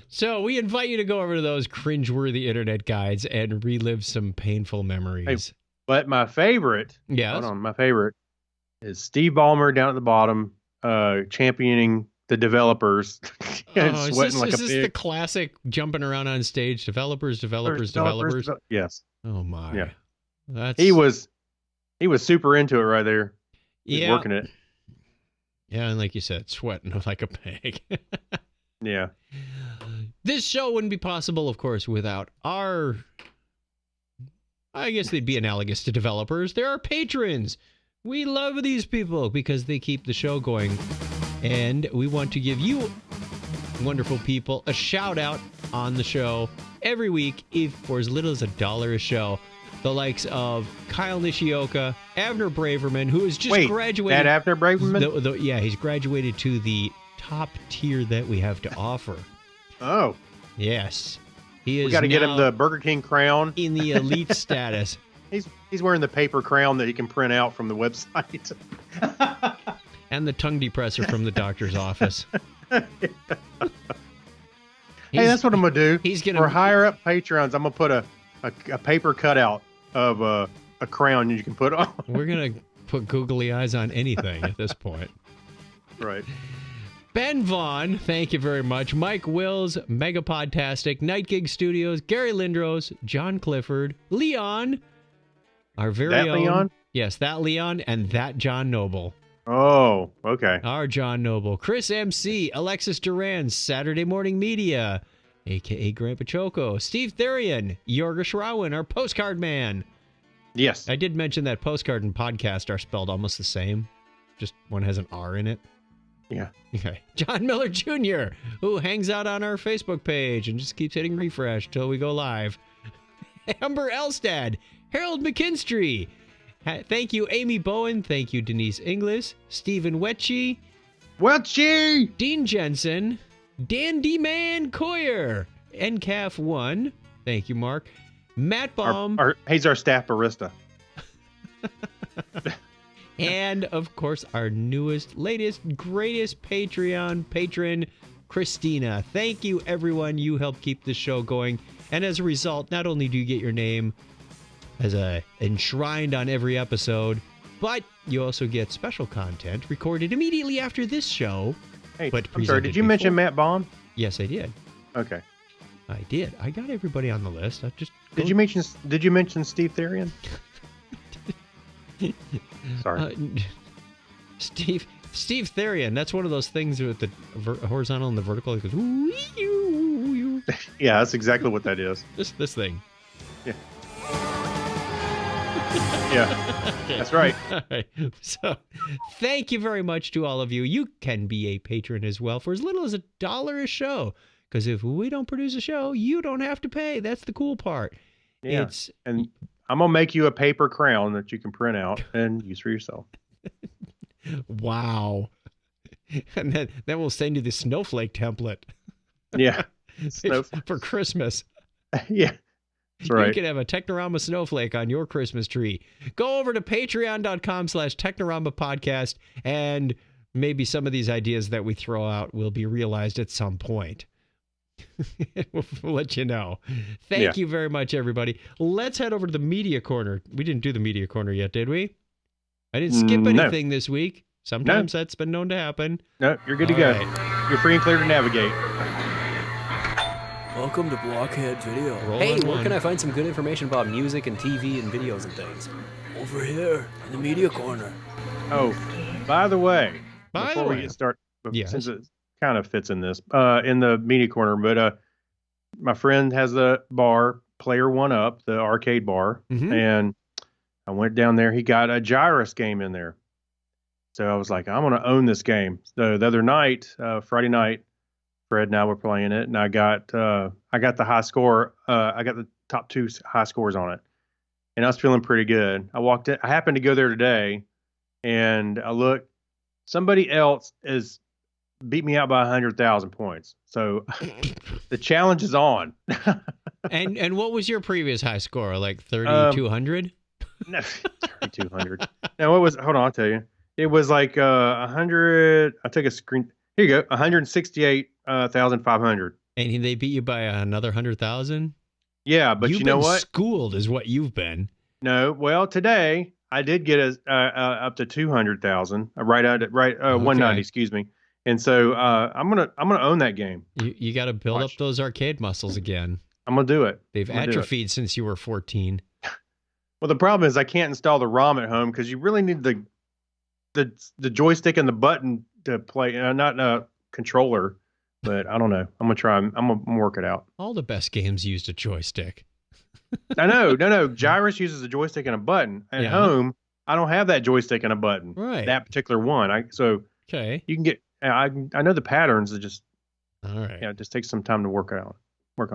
So we invite you to go over to those cringeworthy internet guides and relive some painful memories. But my favorite, Yes. hold on, my favorite is Steve Ballmer down at the bottom, championing the developers and Is sweating like this a the pig. classic jumping around on stage? Developers. Yes, Oh my. Yeah. That's he was super into it right there. He's yeah. working it. Yeah, and like you said, sweating like a pig. Yeah, This show wouldn't be possible, of course, without our, I guess they'd be analogous to developers. They're our patrons. We love these people because they keep the show going. And we want to give you, wonderful people, a shout out on the show every week, if for as little as $1 a show. The likes of Kyle Nishioka, Abner Braverman, who has just graduated. That Abner Braverman? Yeah, he's graduated to the top tier that we have to offer. Oh, Yes. He is we got to get him now the Burger King crown. in the elite status. He's wearing the paper crown that he can print out from the website. And the tongue depressor from the doctor's office. Hey, that's what I'm gonna do. He's gonna For higher up patrons, I'm gonna put a paper cutout of a crown you can put on. We're gonna put googly eyes on anything at this point. Right. Ben Vaughn, thank you very much. Mike Wills, Megapodtastic, Night Gig Studios, Gary Lindros, John Clifford, Leon, our very That own. Leon? Yes, that Leon and that John Noble. Oh, okay. Our John Noble, Chris MC, Alexis Duran, Saturday Morning Media, a.k.a. Grandpa Choco, Steve Therian, Jorga Schrauen, our postcard man. Yes. I did mention that postcard and podcast are spelled almost the same. Just one has an R in it. Yeah. Okay. John Miller Jr., who hangs out on our Facebook page and just keeps hitting refresh till we go live. Amber Elstad, Harold McKinstry. Thank you, Amy Bowen. Thank you, Denise Inglis, Stephen Wetchy, Welchie! Dean Jensen, Dandy Man Coyer, NCAF1. Thank you, Mark. Matt Baum. He's our staff barista. And, of course, our newest, latest, greatest Patreon patron, Christina. Thank you, everyone. You help keep this show going. And as a result, not only do you get your name as enshrined on every episode, but you also get special content recorded immediately after this show. Hey, but I'm sorry, did you mention Matt Baum? Yes, I did. Okay. I did. I got everybody on the list. I just Did you mention Steve Therian? Sorry. Steve Therian. That's one of those things with the horizontal and the vertical. It goes, "Ooh-ee-oo-oo-oo." Yeah, that's exactly what that is. This thing. Yeah. Yeah. That's right. All right. So, thank you very much to all of you. You can be a patron as well for as little as $1 a show. Because if we don't produce a show, you don't have to pay. That's the cool part. Yeah. And I'm gonna make you a paper crown that you can print out and use for yourself. Wow. And then we'll send you the snowflake template. Yeah. For Christmas. Yeah. That's right. You can have a Technorama snowflake on your Christmas tree. Go over to patreon.com/Technorama podcast, and maybe some of these ideas that we throw out will be realized at some point. We'll let you know. Thank you very much, everybody. Let's head over to the media corner. We didn't do the media corner yet, did we? I didn't skip anything this week. Sometimes that's been known to happen. No, you're good to All go. right. You're free and clear to navigate. Welcome to Blockhead Video. Roll Hey, on where one. can I find some good information about music and TV and videos and things? Over here in the media corner. Oh, by the way, By before the we way. get started, Yes. since it kind of fits in this, in the media corner, but my friend has the bar, Player One Up, the arcade bar, Mhm. and I went down there. He got a Gyrus game in there. So I was like, I'm going to own this game. So the other night, Friday night, Fred and I were playing it, and I got the high score. I got the top two high scores on it, and I was feeling pretty good. I walked in. I happened to go there today, and I looked. Somebody else is beat me out by 100,000 points. So the challenge is on. And what was your previous high score? Like 3,200? No, 3,200. Now what was? Hold on, I'll tell you. It was like 100. I took a screen. Here you go. 168,500. And they beat you by another 100,000? Yeah, but You've you know been what? schooled is what you've been. No. Well, today I did get up to 200,000. Right at 190. Excuse me. And so I'm gonna own that game. You got to build Watch. up those arcade muscles again. I'm gonna do it. They've I'm gonna do it. atrophied since you were 14. Well, the problem is I can't install the ROM at home because you really need the joystick and the button to play. Not a controller, but I don't know. I'm gonna try. I'm gonna work it out. All the best games used a joystick. I know. No. Gyrus uses a joystick and a button. At Yeah. home, I don't have that joystick and a button. Right. That particular one. So Okay. you can get. I know the patterns. It just All right. it just takes some time to work on.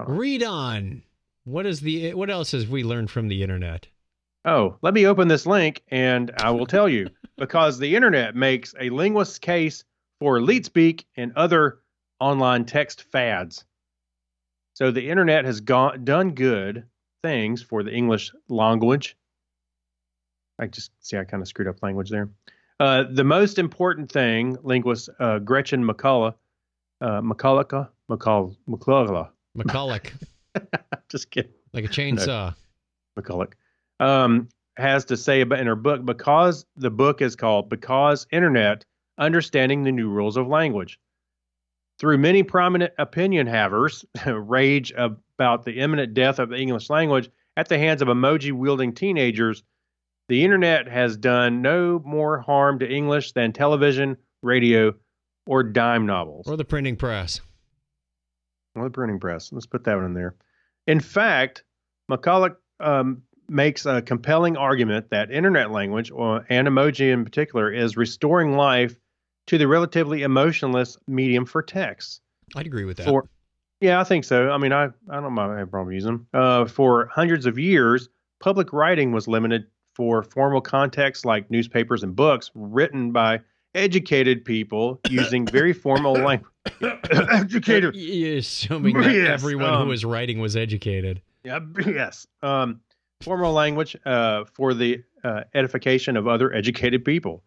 Read on. What else has we learned from the internet? Oh, let me open this link and I will tell you. Because the internet makes a linguist's case for leet speak and other online text fads. So the internet has done good things for the English language. I kind of screwed up language there. The most important thing, linguist Gretchen McCulloch, McCulloch, just kidding. like a chainsaw. McCulloch, has to say about in her book, because the book is called Because Internet, Understanding the New Rules of Language. Through many prominent opinion havers rage about the imminent death of the English language at the hands of emoji-wielding teenagers, the internet has done no more harm to English than television, radio, or dime novels. Or the printing press. Or the printing press. Let's put that one in there. In fact, McCulloch makes a compelling argument that internet language, and emoji in particular, is restoring life to the relatively emotionless medium for text. I'd agree with that. Yeah, I think so. I mean, I don't have a problem using them. For hundreds of years, public writing was limited for formal contexts like newspapers and books written by educated people using very formal language. Educated. You're assuming that Yes, everyone who was writing was educated. Yeah, yes. Formal language for the edification of other educated people.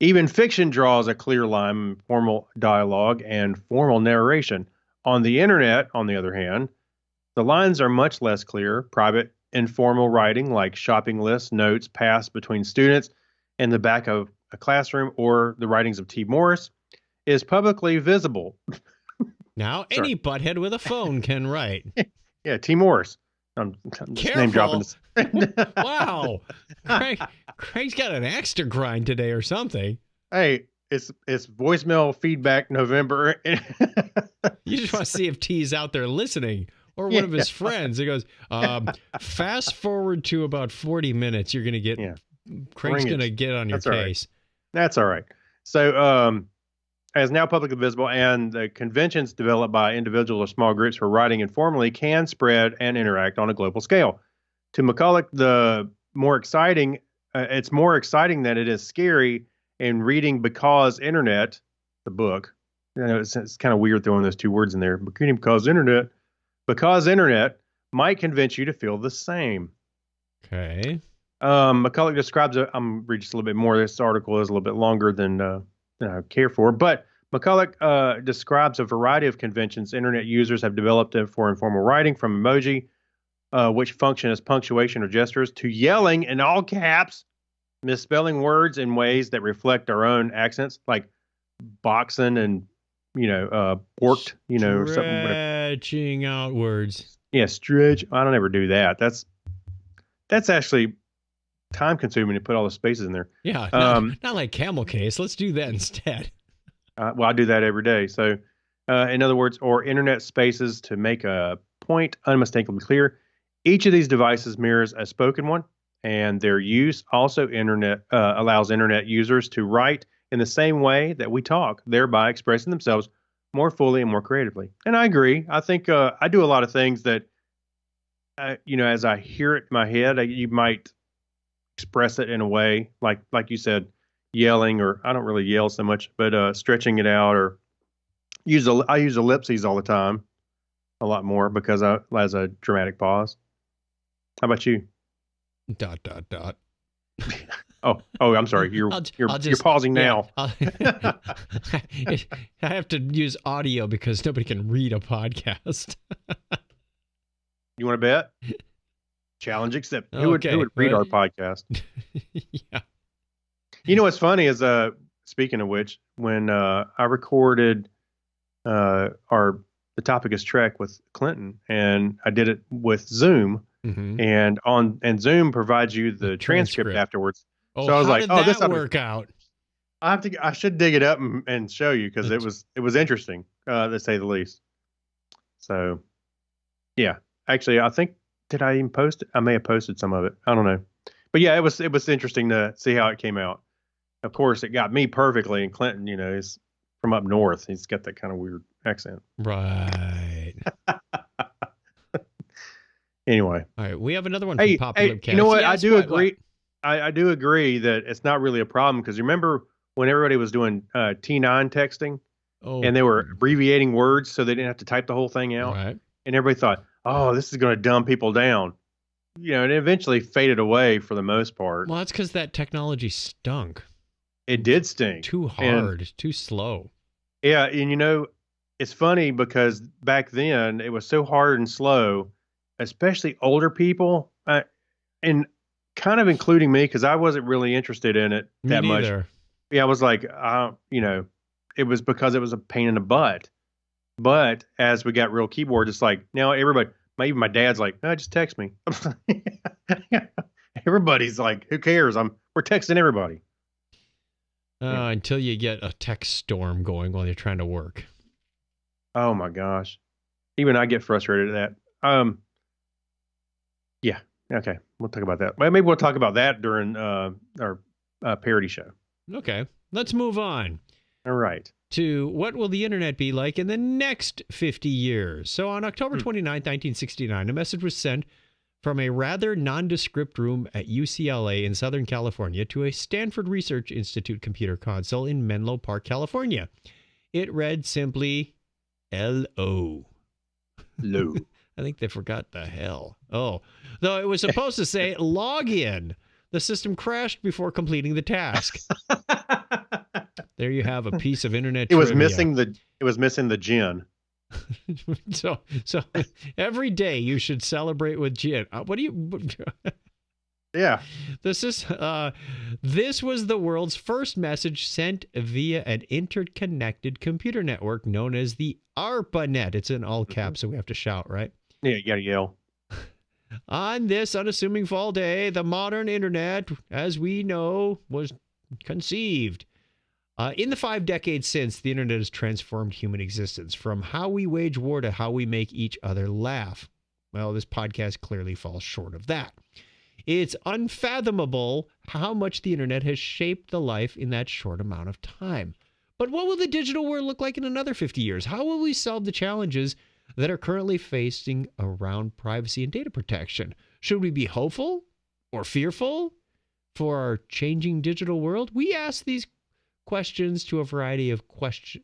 Even fiction draws a clear line, formal dialogue and formal narration. On the internet, on the other hand, the lines are much less clear. Private, informal writing like shopping lists, notes passed between students in the back of a classroom, or the writings of T. Morris, is publicly visible. Now, any butthead with a phone can write. Yeah, T. Morris. I'm just name dropping this. Wow. Craig's got an axe to grind today or something. Hey, it's voicemail feedback November. You just want to see if T's out there listening, or one of his friends. He goes, fast forward to about 40 minutes. You're going to get, Craig's going to get on your case. That's all right. So, as now publicly visible, and the conventions developed by individuals or small groups for writing informally can spread and interact on a global scale. To McCulloch, it's more exciting than it is scary. In reading Because Internet, the book, it's kind of weird throwing those two words in there. Because Internet, might convince you to feel the same. Okay. McCulloch describes it. I'm reading just a little bit more. This article is a little bit longer than I care for, but McCulloch describes a variety of conventions internet users have developed for informal writing, from emoji, which function as punctuation or gestures, to yelling in all caps, misspelling words in ways that reflect our own accents, like boxing and porked, or something. Stretching out words. Yeah, stretch. I don't ever do that. That's actually time consuming to put all the spaces in there. Yeah, not like camel case. Let's do that instead. Well, I do that every day. So, in other words, or internet spaces to make a point unmistakably clear. Each of these devices mirrors a spoken one, and their use also allows internet users to write in the same way that we talk, thereby expressing themselves more fully and more creatively. And I agree. I think I do a lot of things that, as I hear it in my head, you might express it in a way like you said, yelling, or I don't really yell so much, but stretching it out, or I use ellipses all the time, a lot more, because as a dramatic pause. How about you? ... Oh, I'm sorry. You're pausing now. I have to use audio because nobody can read a podcast. You want to bet? Challenge accepted. Who would read our podcast? Yeah. You know what's funny is, speaking of which, when I recorded the topic is Trek with Clinton, and I did it with Zoom, and Zoom provides you the transcript afterwards. Oh, so I was how like, did "Oh, that this work out?" I should dig it up and show you, because it was interesting, to say the least. So, yeah, actually, I think, did I even post it? I may have posted some of it. I don't know, but yeah, it was interesting to see how it came out. Of course, it got me perfectly, and Clinton, is from up north. He's got that kind of weird accent. Right. Anyway. All right. We have another one from Popular Cast. You know what? Yes, I do agree. I do agree that it's not really a problem, because remember when everybody was doing T9 texting, and they were abbreviating words so they didn't have to type the whole thing out? Right. And everybody thought, oh, this is going to dumb people down. And it eventually faded away for the most part. Well, that's because that technology stunk. It did stink. Too hard, too slow. Yeah, and it's funny because back then it was so hard and slow, especially older people, and kind of including me, because I wasn't really interested in it that much. Yeah, I was like, it was because it was a pain in the butt. But as we got real keyboards, it's like now everybody, even my dad's like, no, just text me. Everybody's like, who cares? We're texting everybody. Until you get a text storm going while you're trying to work. Oh my gosh. Even I get frustrated at that. Yeah. Okay. We'll talk about that. Maybe we'll talk about that during our parody show. Okay. Let's move on. All right. To what will the internet be like in the next 50 years? So on October 29, 1969, a message was sent from a rather nondescript room at UCLA in Southern California to a Stanford Research Institute computer console in Menlo Park, California. It read simply, L-O. Low. I think they forgot the hell. Oh, though it was supposed to say login. The system crashed before completing the task. There you have a piece of internet trivia. It was missing the gin. So every day you should celebrate with gin. What do you? Yeah. This was the world's first message sent via an interconnected computer network known as the ARPANET. It's in all caps, so we have to shout, right? Yeah, you gotta yell. On this unassuming fall day, the modern internet, as we know, was conceived. In the 5 decades since, the internet has transformed human existence, from how we wage war to how we make each other laugh. Well, this podcast clearly falls short of that. It's unfathomable how much the internet has shaped the life in that short amount of time. But what will the digital world look like in another 50 years? How will we solve the challenges that are currently facing around privacy and data protection? Should we be hopeful or fearful for our changing digital world? We ask these questions to a variety of questions.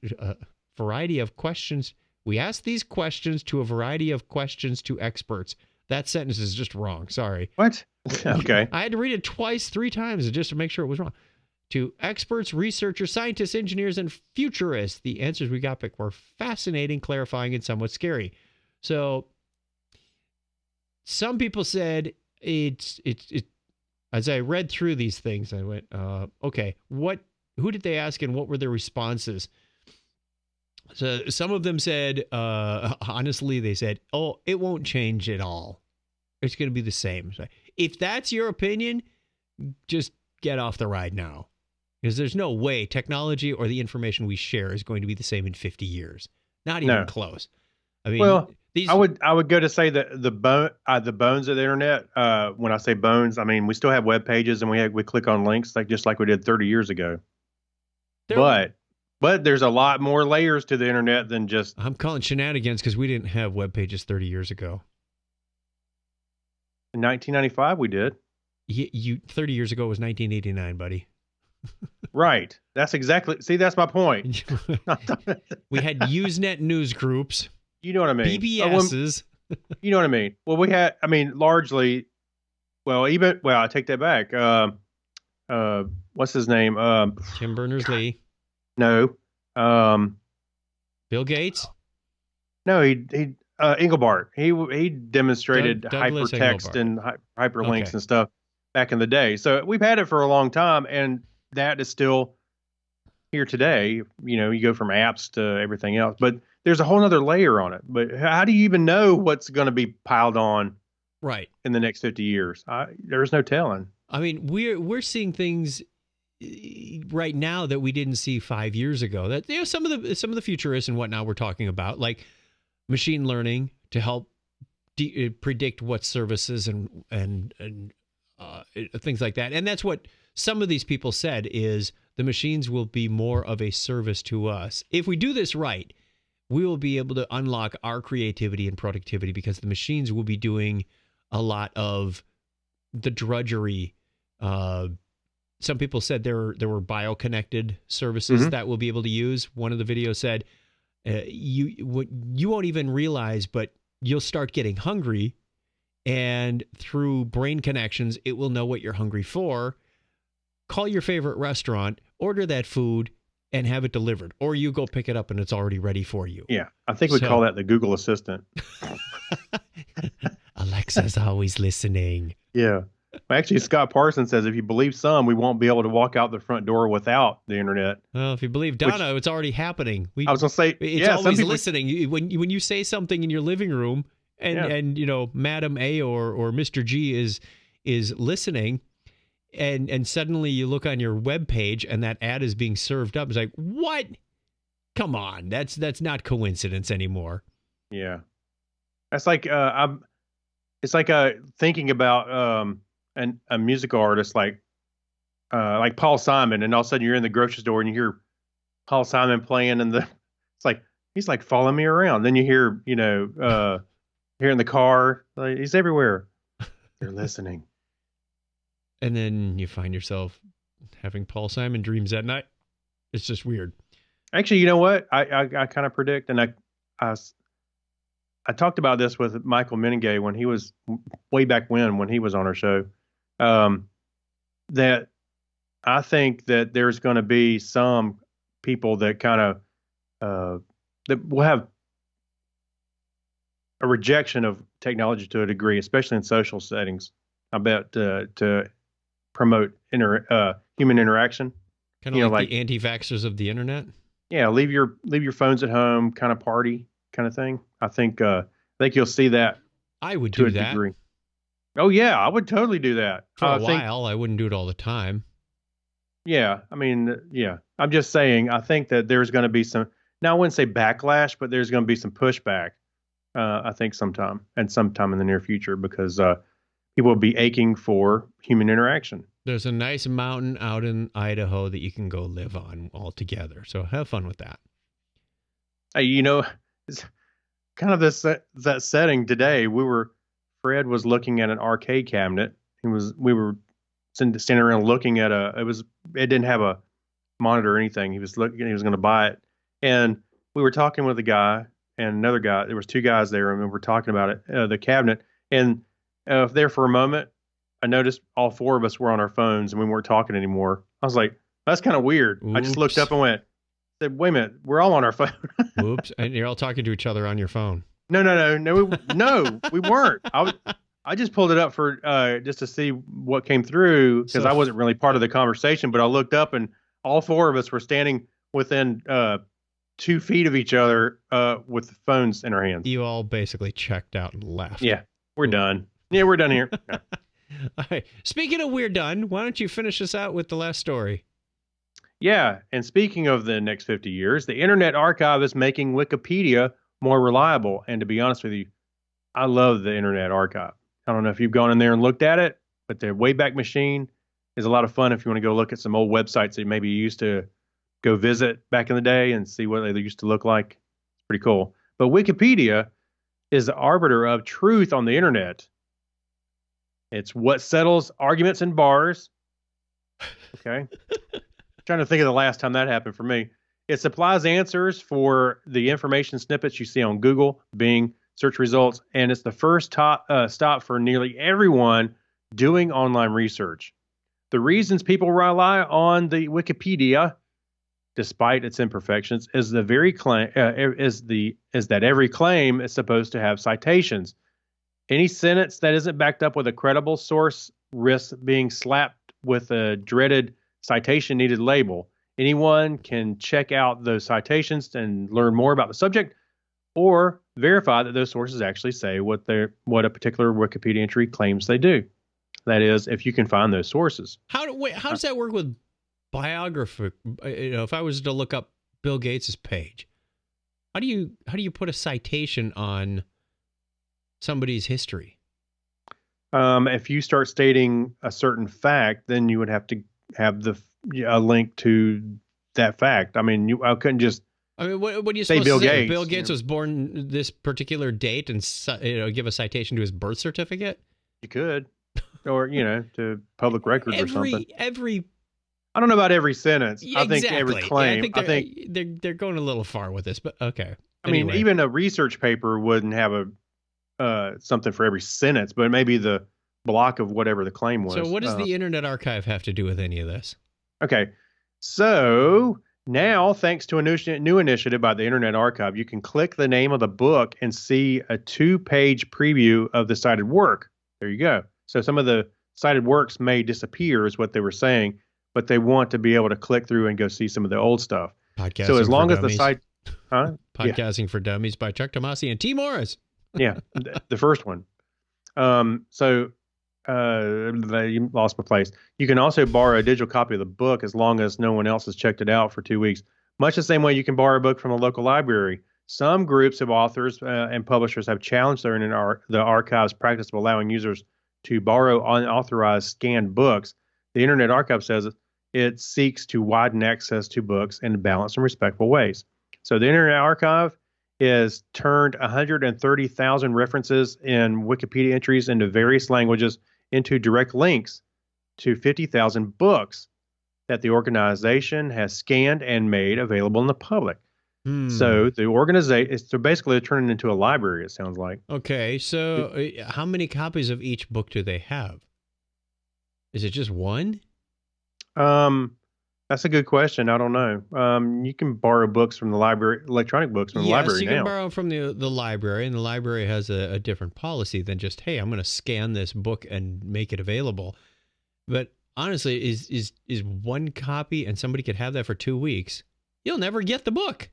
We ask these questions to a variety of questions to experts. That sentence is just wrong. Sorry. What? Okay. I had to read it twice, 3 times just to make sure it was wrong. To experts, researchers, scientists, engineers, and futurists, the answers we got back were fascinating, clarifying, and somewhat scary. So some people said it's as I read through these things, I went, okay, who did they ask and what were their responses? So some of them said, honestly, they said, oh, it won't change at all. It's going to be the same. So if that's your opinion, just get off the ride now. Because there's no way technology or the information we share is going to be the same in 50 years. Not even close. I mean, Well, I would go to say that the bones of the internet. When I say bones, I mean we still have web pages and we click on links just like we did 30 years ago. But there's a lot more layers to the internet than just. I'm calling shenanigans because we didn't have web pages 30 years ago. In 1995, we did. 30 years ago was 1989, buddy. Right. That's my point. We had Usenet news groups. You know what I mean? BBSs. You know what I mean? Well, we had, largely, I take that back. What's his name? Tim Berners-Lee. No. Bill Gates? No, he Engelbart. He demonstrated Douglas hypertext Engelbart. and hyperlinks and stuff back in the day. So we've had it for a long time, and that is still here today. You go from apps to everything else, but there's a whole other layer on it. But how do you even know what's going to be piled on in the next 50 years? There's no telling. I mean, we're seeing things right now that we didn't see 5 years ago. That some of the futurists and whatnot we're talking about, like machine learning to help predict what services and things like that. And that's what some of these people said is the machines will be more of a service to us. If we do this right, we will be able to unlock our creativity and productivity because the machines will be doing a lot of the drudgery. Some people said there were bio-connected services that we'll be able to use. One of the videos said, you won't even realize, but you'll start getting hungry, and through brain connections, it will know what you're hungry for. Call your favorite restaurant, order that food, and have it delivered. Or you go pick it up and it's already ready for you. Yeah, I think we call that the Google Assistant. Alexa's always listening. Yeah. Well, actually, Scott Parsons says if you believe some, we won't be able to walk out the front door without the internet. Well, if you believe Donna, it's already happening. I was going to say, it's always listening. When you say something in your living room, and Madam A or Mr. G is listening, and suddenly you look on your web page and that ad is being served up. It's like, what? Come on, that's not coincidence anymore. Yeah, that's like it's like thinking about a musical artist like Paul Simon, and all of a sudden you're in the grocery store and you hear Paul Simon playing, and it's like he's like following me around. Then you hear here in the car, like, he's everywhere. They're listening. And then you find yourself having Paul Simon dreams at night. It's just weird. Actually, you know what? I kind of predict, and I talked about this with Michael Meningay when he was way back when he was on our show, that I think that there's going to be some people that kind of that will have a rejection of technology to a degree, especially in social settings. I bet to promote human interaction. Kind of like the anti-vaxxers of the internet. Yeah, leave your phones at home, kind of party kind of thing. I think you'll see that. I would do that. Degree. Oh yeah, I would totally do that for a while. I wouldn't do it all the time. Yeah, I mean, yeah. I'm just saying. I think that there's going to be some. Now, I wouldn't say backlash, but there's going to be some pushback. I think sometime in the near future, because people will be aching for human interaction. There's a nice mountain out in Idaho that you can go live on altogether. So have fun with that. It's kind of that setting today. Fred was looking at an arcade cabinet. We were standing around looking at it didn't have a monitor or anything. He was going to buy it. And we were talking with a guy and another guy. There was two guys there, and we were talking about it, the cabinet. And there for a moment, I noticed all four of us were on our phones and we weren't talking anymore. I was like, that's kind of weird. I just looked Oops. up and said, wait a minute, we're all on our phone. Oops. And you're all talking to each other on your phone. No, we weren't. I just pulled it up for just to see what came through because I wasn't really part of the conversation, but I looked up and all four of us were standing within 2 feet of each other with the phones in our hands. You all basically checked out and left. Yeah, we're done. Yeah, we're done here. No. All right. Speaking of we're done, why don't you finish us out with the last story? Yeah, and speaking of the next 50 years, the Internet Archive is making Wikipedia more reliable. And to be honest with you, I love the Internet Archive. I don't know if you've gone in there and looked at it, but the Wayback Machine is a lot of fun if you want to go look at some old websites that maybe you used to go visit back in the day and see what they used to look like. It's pretty cool. But Wikipedia is the arbiter of truth on the Internet. It's what settles arguments in bars. Okay. Trying to think of the last time that happened for me. It supplies answers for the information snippets you see on Google, Bing, search results, and it's the first stop for nearly everyone doing online research. The reasons people rely on the Wikipedia, despite its imperfections, is the very claim is that every claim is supposed to have citations. Any sentence that isn't backed up with a credible source risks being slapped with a dreaded citation needed label. Anyone can check out those citations and learn more about the subject or verify that those sources actually say what a particular Wikipedia entry claims they do. That is, if you can find those sources. How does that work with biography? If I was to look up Bill Gates's page, how do you put a citation on somebody's history? If you start stating a certain fact, then you would have to have a link to that fact. I mean, I couldn't just. I mean, what are you say supposed Bill to say? Gates, Bill Gates was born this particular date, and give a citation to his birth certificate. You could, or to public records or something. I don't know about every sentence. Yeah, I think exactly. every claim. Yeah, I think they're going a little far with this, but okay. I mean, even a research paper wouldn't have something for every sentence, but maybe the block of whatever the claim was. So what does the Internet Archive have to do with any of this? Okay, so now, thanks to a new initiative by the Internet Archive, you can click the name of the book and see a 2-page preview of the cited work. There you go. So some of the cited works may disappear, is what they were saying, but they want to be able to click through and go see some of the old stuff. Podcasting so as long for as Dummies. the site, Podcasting for Dummies by Chuck Tomasi and T. Morris. Yeah, the first one. You lost my place. You can also borrow a digital copy of the book as long as no one else has checked it out for 2 weeks. Much the same way you can borrow a book from a local library. Some groups of authors and publishers have challenged the archive's practice of allowing users to borrow unauthorized scanned books. The Internet Archive says it seeks to widen access to books in balanced and respectful ways. So the Internet Archive is turned 130,000 references in Wikipedia entries into various languages into direct links to 50,000 books that the organization has scanned and made available in the public. So the organization, so basically they're turning it into a library, it sounds like. Okay, so how many copies of each book do they have? Is it just one? That's a good question. I don't know. You can borrow books from the library, electronic books from the library you can now. borrow from the library, and the library has a different policy than just, hey, I'm going to scan this book and make it available. But honestly, is one copy and somebody could have that for 2 weeks, you'll never get the book.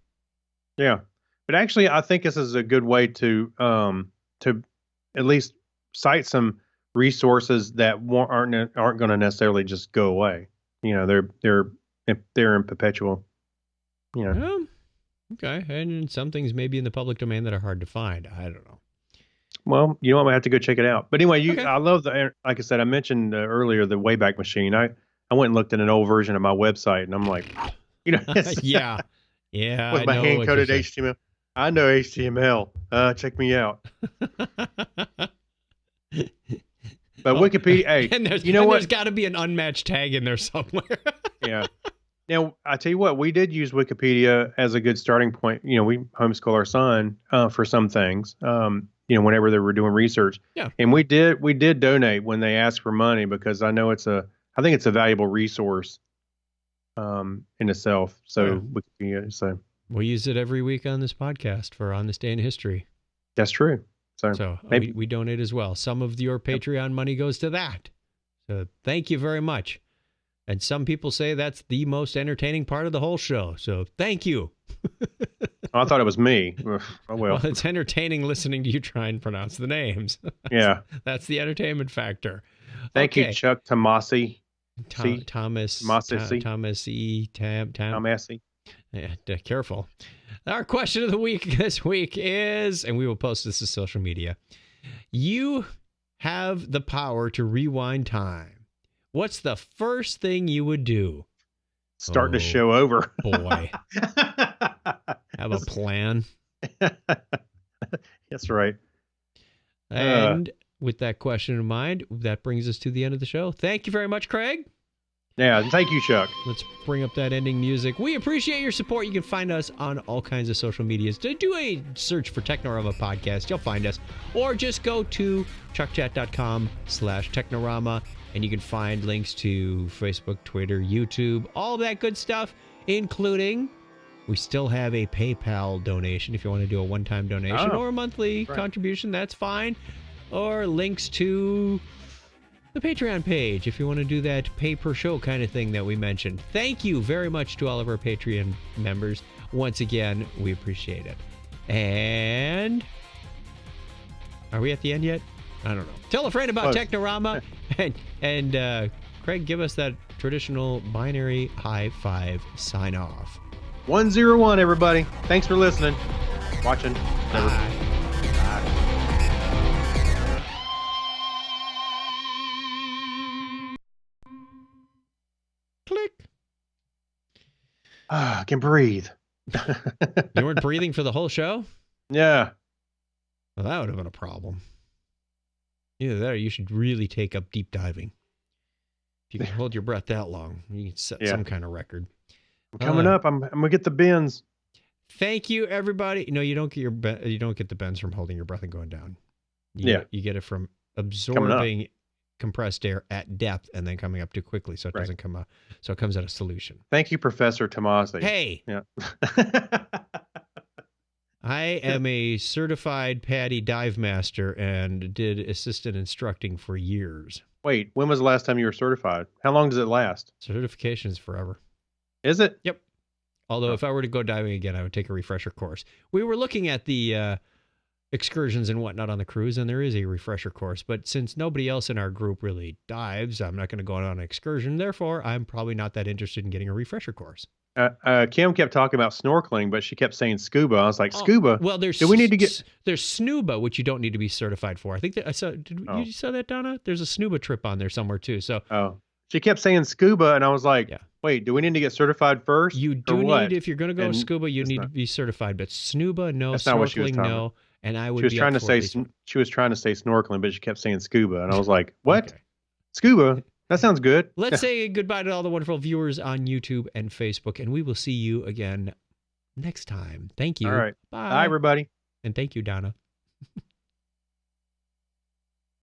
Yeah, but actually, I think this is a good way to at least cite some resources that aren't going to necessarily just go away. They're in perpetual. Okay, and some things may be in the public domain that are hard to find. I don't know. Well, I'm gonna have to go check it out. But anyway, Okay. I love like I said, I mentioned earlier the Wayback Machine. I went and looked at an old version of my website, and I'm like, it's, Yeah, with my I know hand what coded you're HTML. I know HTML. Check me out. But Wikipedia, hey, and there's got to be an unmatched tag in there somewhere. Yeah. Now, I tell you what, we did use Wikipedia as a good starting point. We homeschool our son for some things. whenever they were doing research. Yeah. And we did donate when they asked for money, because I know I think it's a valuable resource in itself. So we'll use it every week on this podcast for On This Day in History. That's true. So maybe we donate as well. Some of your Patreon money goes to that. So thank you very much. And some people say that's the most entertaining part of the whole show. So thank you. I thought it was me. Oh, well. It's entertaining listening to you try and pronounce the names. Yeah. That's the entertainment factor. Thank you, Chuck Tomasi. Thomas E. Tomasi. Yeah, careful. Our question of the week this week is, and we will post this to social media, you have the power to rewind time. What's the first thing you would do? Start the show over. Boy. Have a plan. That's right. And with that question in mind, that brings us to the end of the show. Thank you very much, Craig. Yeah, thank you, Chuck. Let's bring up that ending music. We appreciate your support. You can find us on all kinds of social medias. Do a search for Technorama Podcast. You'll find us. Or just go to chuckchat.com/Technorama, and you can find links to Facebook, Twitter, YouTube, all that good stuff, including we still have a PayPal donation if you want to do a one-time donation or a monthly contribution. That's fine. Or links to the Patreon page if you want to do that pay-per-show kind of thing that we mentioned. Thank you very much to all of our Patreon members. Once again, we appreciate it. And are we at the end yet? I don't know. Tell a friend about Technorama. And Craig, give us that traditional binary high five sign off. 101, everybody. Thanks for listening. Watching. Bye. Click. I can breathe. You weren't breathing for the whole show? Yeah. Well, that would have been a problem. Either that or you should really take up deep diving. If you can hold your breath that long, you can set some kind of record. Coming up, I'm gonna get the bends. Thank you, everybody. No, you don't get the bends from holding your breath and going down. You get it from absorbing compressed air at depth and then coming up too quickly, so it doesn't come out. So it comes out a solution. Thank you, Professor Tomasi. Hey. Yeah. I am a certified PADI dive master and did assistant instructing for years. Wait, when was the last time you were certified? How long does it last? Certification is forever. Is it? Yep. Although if I were to go diving again, I would take a refresher course. We were looking at the excursions and whatnot on the cruise, and there is a refresher course. But since nobody else in our group really dives, I'm not going to go on an excursion. Therefore, I'm probably not that interested in getting a refresher course. Kim kept talking about snorkeling, but she kept saying scuba. I was like, scuba? Well, there's do we need to get... There's SNUBA, which you don't need to be certified for. I think that I saw. You saw that, Donna? There's a SNUBA trip on there somewhere too. So. Oh. She kept saying scuba, and I was like, wait, do we need to get certified first? You do need, if you're going to go scuba, you need to be certified. But SNUBA, no. That's not what she was snorkeling, no. And I would. She was trying to say snorkeling, but she kept saying scuba, and I was like, what? Okay. Scuba? That sounds good. Let's say goodbye to all the wonderful viewers on YouTube and Facebook, and we will see you again next time. Thank you. All right. Bye. Bye, everybody. And thank you, Donna.